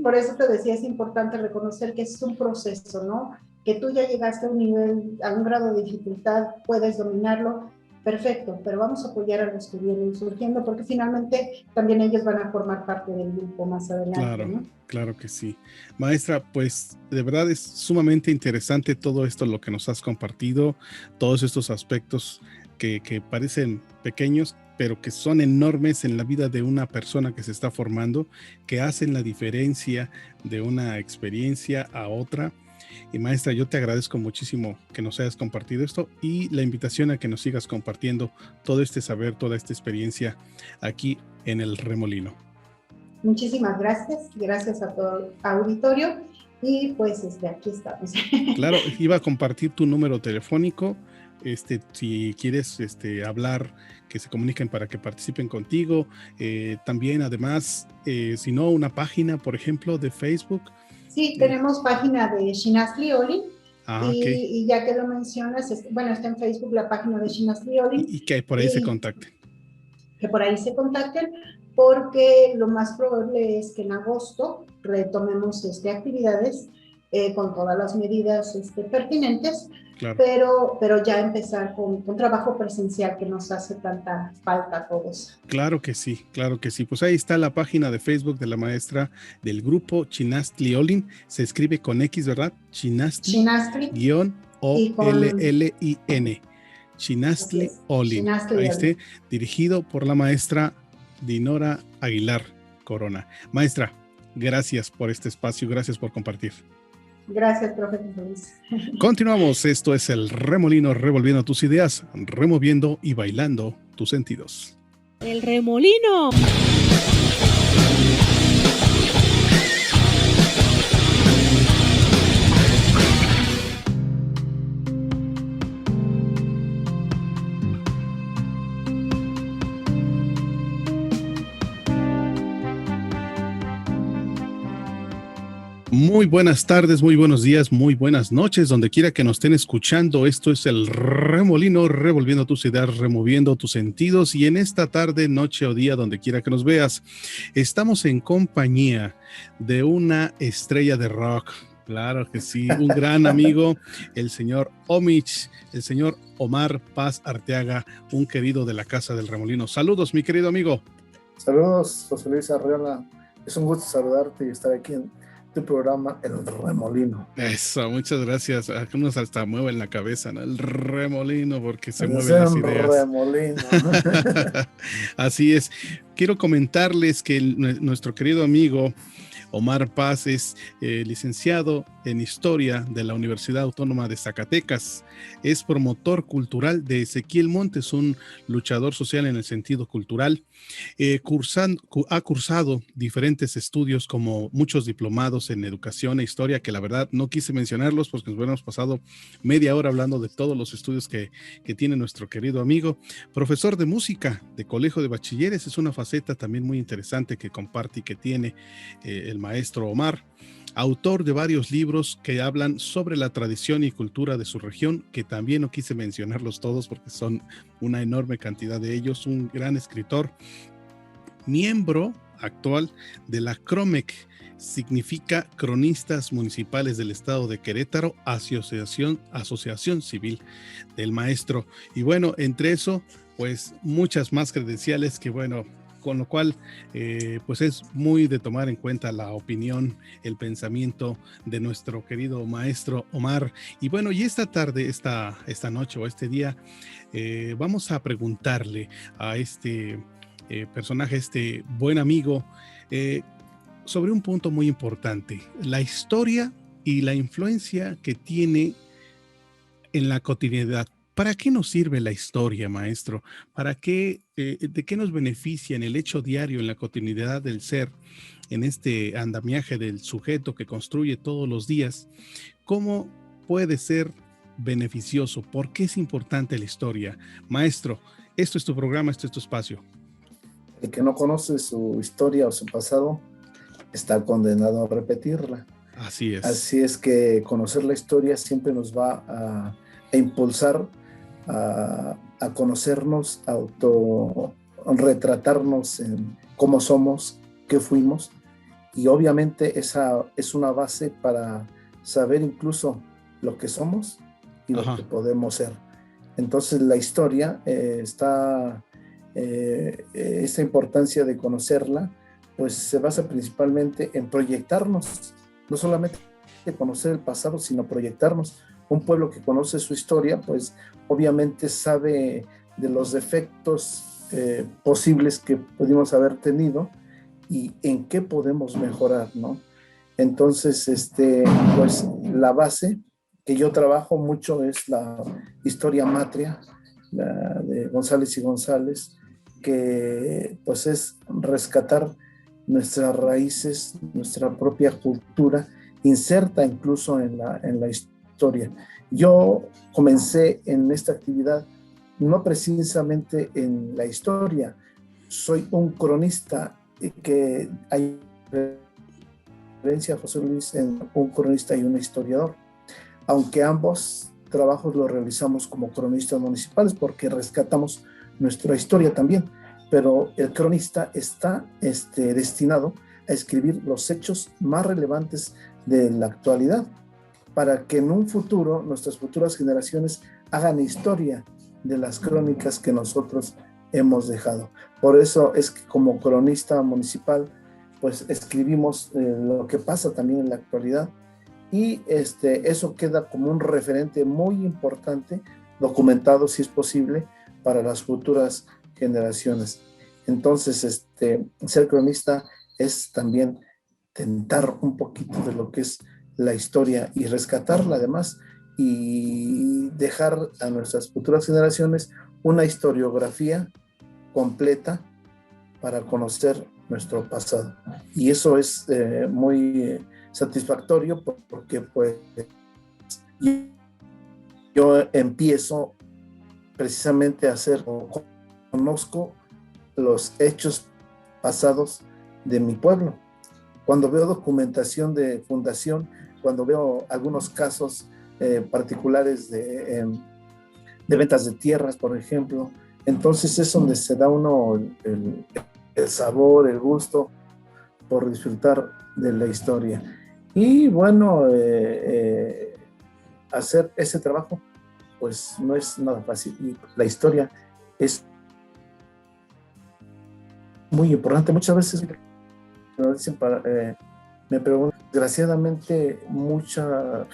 por eso te decía, es importante reconocer que es un proceso, ¿no? Que tú ya llegaste a un grado de dificultad, puedes dominarlo, perfecto, pero vamos a apoyar a los que vienen surgiendo, porque finalmente también ellos van a formar parte del grupo más adelante.
Claro,
¿no?
Claro que sí. Maestra, pues de verdad es sumamente interesante todo esto, lo que nos has compartido, todos estos aspectos que parecen pequeños, pero que son enormes en la vida de una persona que se está formando, que hacen la diferencia de una experiencia a otra. Y maestra, yo te agradezco muchísimo que nos hayas compartido esto y la invitación a que nos sigas compartiendo todo este saber, toda esta experiencia aquí en el Remolino.
Muchísimas gracias a todo el auditorio y pues aquí estamos.
Claro, iba a compartir tu número telefónico, si quieres hablar, que se comuniquen para que participen contigo, también además, si no, una página, por ejemplo, de Facebook.
Sí, tenemos página de Chinastli Olin.
Okay.
Y ya que lo mencionas, está en Facebook la página de Chinastli Olin.
Y que por ahí se contacten.
Que por ahí se contacten, porque lo más probable es que en agosto retomemos actividades con todas las medidas pertinentes, claro. pero ya empezar con trabajo presencial que nos hace tanta falta a todos.
Claro que sí. Pues ahí está la página de Facebook de la maestra del grupo Chinastli Olin. Se escribe con X, ¿verdad? Chinastli -OLLIN. Chinastli Olin. Ahí está, dirigido por la maestra Dinora Aguilar Corona. Maestra, gracias por este espacio, gracias por compartir.
Gracias, profe.
Continuamos, esto es el Remolino, revolviendo tus ideas, removiendo y bailando tus sentidos.
El Remolino.
Muy buenas tardes, muy buenos días, muy buenas noches, donde quiera que nos estén escuchando. Esto es el Remolino, revolviendo tus ideas, removiendo tus sentidos. Y en esta tarde, noche o día, donde quiera que nos veas, estamos en compañía de una estrella de rock. Claro que sí, un gran amigo, el señor Omich, el señor Omar Paz Arteaga, un querido de la Casa del Remolino. Saludos, mi querido amigo.
Saludos, José Luis Arriola. Es un gusto saludarte y estar aquí en tu programa, El Remolino.
Eso, muchas gracias. Algunos hasta mueven la cabeza, ¿no? El Remolino, porque se mueven las ideas.
Remolino.
Así es. quiero comentarles que nuestro querido amigo Omar Paz es licenciado en Historia de la Universidad Autónoma de Zacatecas. Es promotor cultural de Ezequiel Montes, un luchador social en el sentido cultural. Ha cursado diferentes estudios como muchos diplomados en educación e historia, que la verdad no quise mencionarlos porque nos hubiéramos pasado media hora hablando de todos los estudios que tiene nuestro querido amigo. Profesor de música de colegio de bachilleres, es una faceta también muy interesante que comparte y que tiene el maestro Omar. Autor de varios libros que hablan sobre la tradición y cultura de su región, que también no quise mencionarlos todos porque son una enorme cantidad de ellos. Un gran escritor, miembro actual de la CROMEC, significa Cronistas Municipales del Estado de Querétaro, Asociación Civil del Maestro. Y bueno, entre eso, pues muchas más credenciales que bueno, con lo cual pues es muy de tomar en cuenta la opinión, el pensamiento de nuestro querido maestro Omar. Y bueno, y esta tarde, esta noche o este día, vamos a preguntarle a este personaje, este buen amigo, sobre un punto muy importante: la historia y la influencia que tiene en la cotidianidad. ¿Para qué nos sirve la historia, maestro? ¿Para qué, de qué nos beneficia en el hecho diario, en la cotidianidad del ser, en este andamiaje del sujeto que construye todos los días? ¿Cómo puede ser beneficioso? ¿Por qué es importante la historia? Maestro, esto es tu programa, esto es tu espacio.
El que no conoce su historia o su pasado está condenado a repetirla.
Así es.
Así es que conocer la historia siempre nos va a impulsar a conocernos, a autorretratarnos en cómo somos, qué fuimos, y obviamente esa es una base para saber incluso lo que somos y lo que podemos ser. Entonces la historia esta importancia de conocerla, pues se basa principalmente en proyectarnos, no solamente conocer el pasado, sino proyectarnos. Un pueblo que conoce su historia, pues obviamente sabe de los defectos posibles que pudimos haber tenido y en qué podemos mejorar, ¿no? Entonces, pues la base que yo trabajo mucho es la historia matria, la de González y González, que pues es rescatar nuestras raíces, nuestra propia cultura, inserta incluso en la historia. Yo comencé en esta actividad no precisamente en la historia, soy un cronista, que hay diferencia, José Luis, en un cronista y un historiador, aunque ambos trabajos los realizamos como cronistas municipales porque rescatamos nuestra historia también, pero el cronista está destinado a escribir los hechos más relevantes de la actualidad, para que en un futuro nuestras futuras generaciones hagan historia de las crónicas que nosotros hemos dejado. Por eso es que como cronista municipal, pues escribimos lo que pasa también en la actualidad, y eso queda como un referente muy importante, documentado si es posible, para las futuras generaciones. Entonces, ser cronista es también tentar un poquito de lo que es la historia y rescatarla además, y dejar a nuestras futuras generaciones una historiografía completa para conocer nuestro pasado. Y eso es muy satisfactorio, porque pues yo empiezo precisamente a hacer, conozco los hechos pasados de mi pueblo. Cuando veo documentación de fundación, cuando veo algunos casos particulares de ventas de tierras, por ejemplo, entonces es donde se da uno el sabor, el gusto por disfrutar de la historia. Y bueno, hacer ese trabajo pues no es nada fácil, y la historia es muy importante. Muchas veces me dicen, me preguntan, desgraciadamente mucha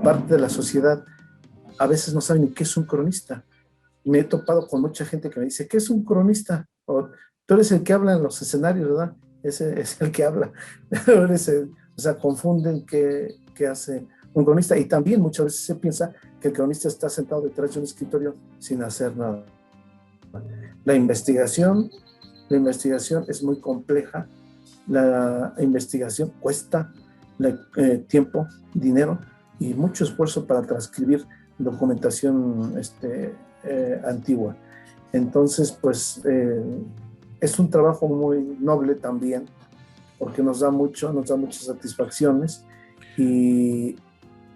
parte de la sociedad a veces no sabe ni qué es un cronista. Me he topado con mucha gente que me dice, ¿qué es un cronista? O, tú eres el que habla en los escenarios, ¿verdad? Ese es el que habla. O sea, confunden qué hace un cronista, y también muchas veces se piensa que el cronista está sentado detrás de un escritorio sin hacer nada. La investigación es muy compleja, la investigación cuesta tiempo, dinero y mucho esfuerzo para transcribir documentación antigua. Entonces, pues es un trabajo muy noble también, porque nos da muchas satisfacciones, y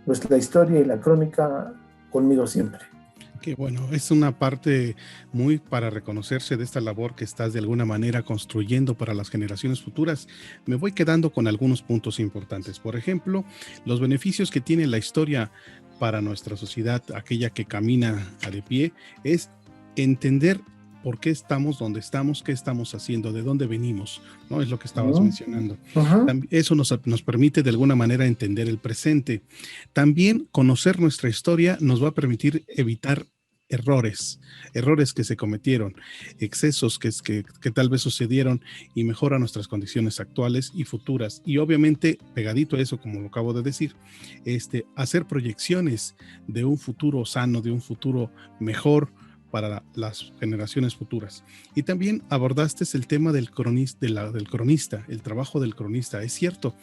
pues la historia y la crónica conmigo siempre.
Que bueno, es una parte muy para reconocerse de esta labor que estás de alguna manera construyendo para las generaciones futuras. Me voy quedando con algunos puntos importantes. Por ejemplo, los beneficios que tiene la historia para nuestra sociedad, aquella que camina a de pie, es entender por qué estamos donde estamos, qué estamos haciendo, de dónde venimos, ¿no? Es lo que estabas mencionando. Eso nos permite de alguna manera entender el presente. También conocer nuestra historia nos va a permitir evitar errores que se cometieron, excesos que tal vez sucedieron, y mejora nuestras condiciones actuales y futuras. Y obviamente, pegadito a eso, como lo acabo de decir, hacer proyecciones de un futuro sano, de un futuro mejor para las generaciones futuras. Y también abordaste el tema del cronista, el trabajo del cronista. Es cierto,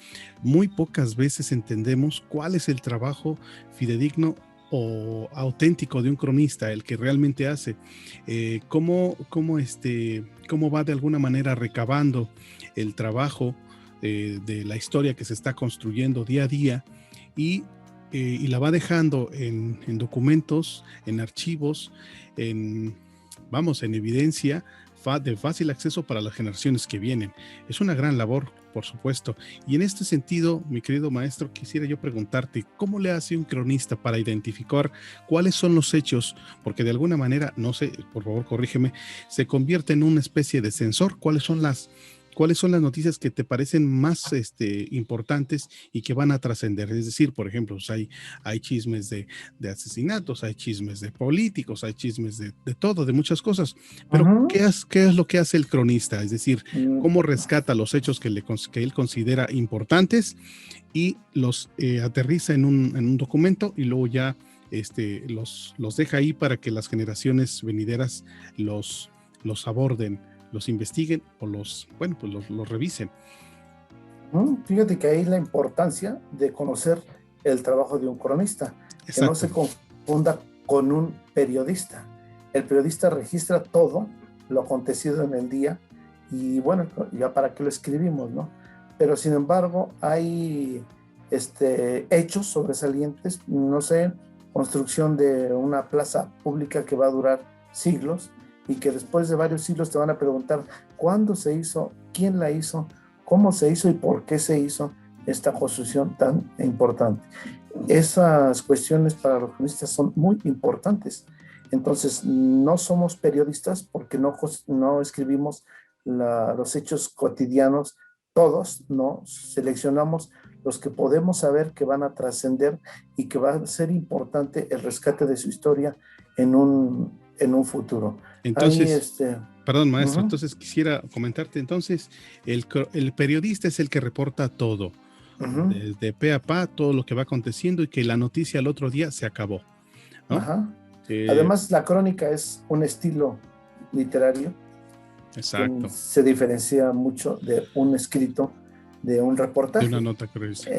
muy pocas veces entendemos cuál es el trabajo fidedigno o auténtico de un cronista, el que realmente hace, cómo va de alguna manera recabando el trabajo de la historia que se está construyendo día a día, y la va dejando en documentos, en archivos, en evidencia de fácil acceso para las generaciones que vienen. Es una gran labor, por supuesto. Y en este sentido, mi querido maestro, quisiera yo preguntarte, ¿cómo le hace un cronista para identificar cuáles son los hechos? Porque de alguna manera, no sé, por favor corrígeme, se convierte en una especie de sensor. ¿Cuáles son las noticias que te parecen más importantes y que van a trascender? Es decir, por ejemplo, pues hay chismes de asesinatos, hay chismes de políticos, hay chismes de todo, de muchas cosas. Pero ¿qué es lo que hace el cronista? Es decir, ¿cómo rescata los hechos que él considera importantes y los aterriza en un documento, y luego ya los deja ahí para que las generaciones venideras los aborden, los investiguen o los revisen?
Fíjate que ahí la importancia de conocer el trabajo de un cronista. Exacto. Que no se confunda con un periodista. El periodista registra todo lo acontecido en el día, y bueno, ya para qué lo escribimos, ¿no? Pero sin embargo hay hechos sobresalientes, no sé, construcción de una plaza pública que va a durar siglos, y que después de varios siglos te van a preguntar cuándo se hizo, quién la hizo, cómo se hizo y por qué se hizo esta construcción tan importante. Esas cuestiones para los cronistas son muy importantes. Entonces, no somos periodistas porque no escribimos los hechos cotidianos todos, no, seleccionamos los que podemos saber que van a trascender y que va a ser importante el rescate de su historia en un futuro.
Entonces, perdón, maestro, entonces quisiera comentarte, entonces, el periodista es el que reporta todo, desde pe a pa, todo lo que va aconteciendo, y que la noticia al otro día se acabó, ¿no?
Además, la crónica es un estilo literario. Exacto. Que se diferencia mucho de un escrito, de un reportaje.
De una nota cruza.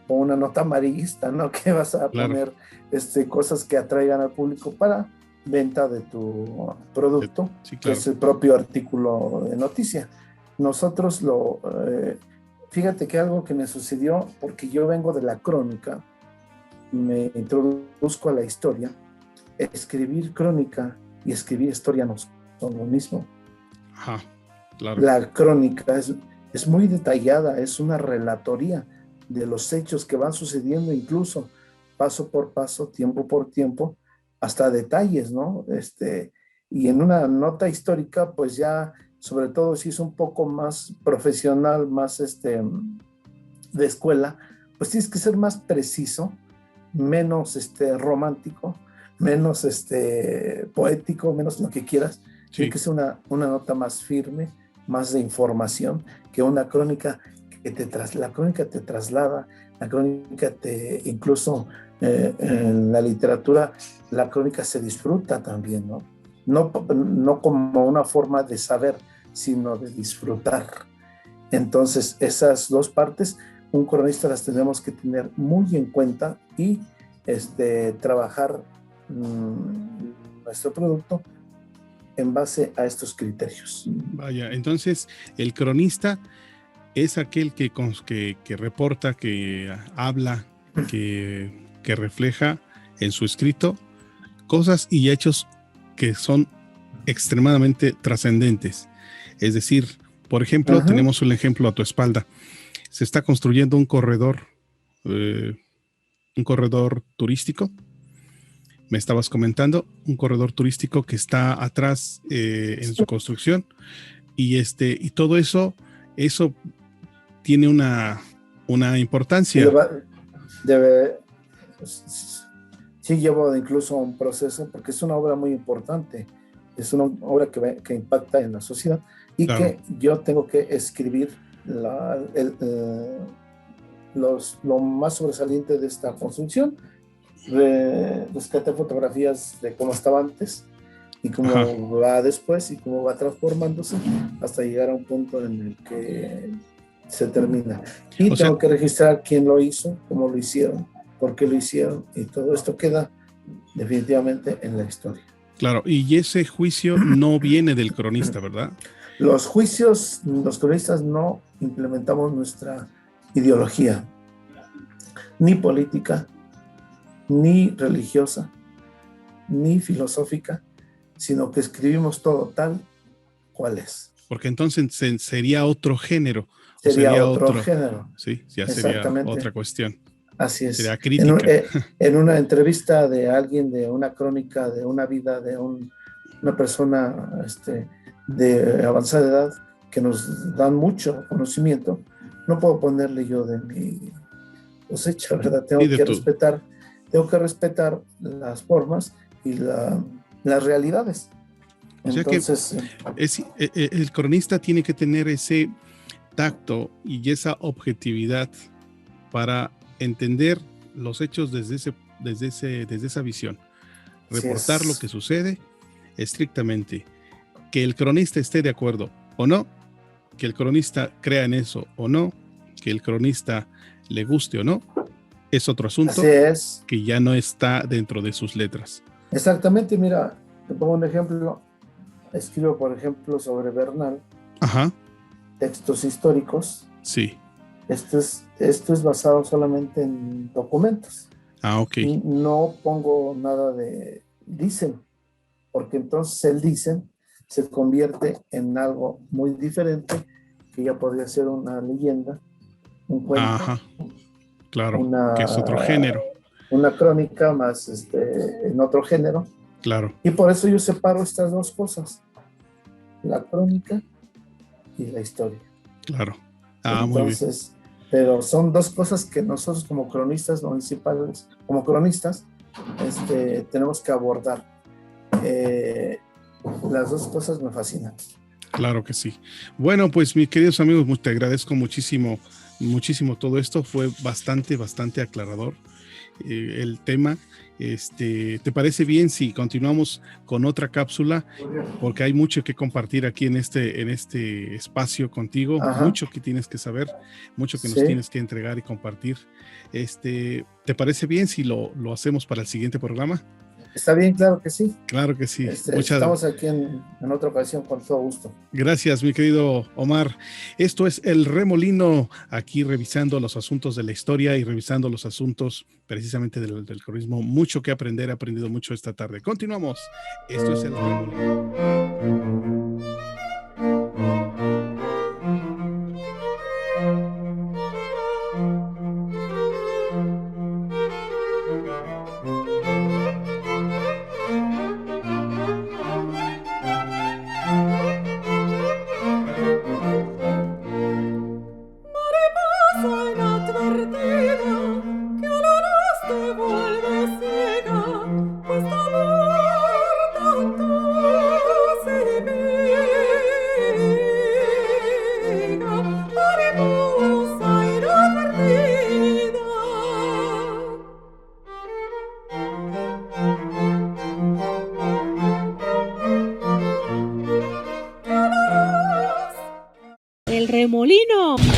O una nota amarillista, ¿no? Que vas a poner cosas que atraigan al público para venta de tu producto, sí, claro, que es el propio artículo de noticia. Nosotros fíjate que algo que me sucedió, porque yo vengo de la crónica, me introduzco a la historia. Escribir crónica y escribir historia no son lo mismo.
Ajá, claro.
La crónica es muy detallada, es una relatoría de los hechos que van sucediendo, incluso paso por paso, tiempo por tiempo, hasta detalles, ¿no? Y en una nota histórica, pues ya, sobre todo si es un poco más profesional, más de escuela, pues tienes que ser más preciso, menos romántico, menos poético, menos lo que quieras, Tiene que ser una nota más firme, más de información, que una crónica la crónica te traslada, la crónica incluso en la literatura, la crónica se disfruta también, ¿no? No como una forma de saber, sino de disfrutar. Entonces, esas dos partes, un cronista las tenemos que tener muy en cuenta y trabajar nuestro producto en base a estos criterios.
Vaya, entonces el cronista es aquel que reporta, que habla, que refleja en su escrito cosas y hechos que son extremadamente trascendentes. Es decir, por ejemplo, tenemos un ejemplo a tu espalda. Se está construyendo un corredor turístico. Me estabas comentando, un corredor turístico que está atrás en su construcción y todo eso tiene una importancia.
Sí llevo incluso un proceso, porque es una obra muy importante, es una obra que impacta en la sociedad y claro, que yo tengo que escribir lo más sobresaliente de esta construcción, rescatar fotografías de cómo estaba antes y cómo va después y cómo va transformándose hasta llegar a un punto en el que se termina. Y tengo que registrar quién lo hizo, cómo lo hicieron, por qué lo hicieron, y todo esto queda definitivamente en la historia.
Claro, y ese juicio no viene del cronista, ¿verdad?
Los cronistas no implementamos nuestra ideología, ni política, ni religiosa, ni filosófica, sino que escribimos todo tal cual es.
Porque entonces sería otro género.
Sería otro género.
Sí, ya sería otra cuestión.
Así es.
Sería crítica.
En una entrevista de alguien, de una crónica, de una vida, de una persona de avanzada edad, que nos dan mucho conocimiento, no puedo ponerle yo de mi cosecha, ¿verdad? Tengo que respetar las formas y las realidades. Entonces,
el cronista tiene que tener ese tacto y esa objetividad para entender los hechos desde esa visión, reportar lo que sucede estrictamente, que el cronista esté de acuerdo o no, que el cronista crea en eso o no, que el cronista le guste o no, es otro asunto que ya no está dentro de sus letras.
Exactamente, mira, te pongo un ejemplo. Escribo, por ejemplo, sobre Bernal. Textos históricos.
Sí.
Esto es basado solamente en documentos.
Ok.
Y no pongo nada de dicen, porque entonces el dicen se convierte en algo muy diferente, que ya podría ser una leyenda, un cuento.
Claro, que es otro género.
Una crónica más en otro género.
Claro.
Y por eso yo separo estas dos cosas, la crónica y la historia.
Claro.
Entonces, muy bien. Pero son dos cosas que nosotros como cronistas municipales, como cronistas, tenemos que abordar. Las dos cosas me fascinan.
Claro que sí. Bueno, pues mis queridos amigos, te agradezco muchísimo todo esto. Fue bastante aclarador el tema. ¿Te parece bien si continuamos con otra cápsula? Porque hay mucho que compartir aquí en este espacio contigo, mucho que tienes que saber, mucho que nos tienes que entregar y compartir. ¿Te parece bien si lo hacemos para el siguiente programa?
Está bien, claro que sí.
Claro que sí.
Estamos aquí en otra ocasión con todo gusto.
Gracias, mi querido Omar. Esto es El Remolino, aquí revisando los asuntos de la historia y revisando los asuntos precisamente del cronismo. Mucho que aprender, he aprendido mucho esta tarde. Continuamos. Esto es El Remolino.
Pues tu amor tanto se
remolino.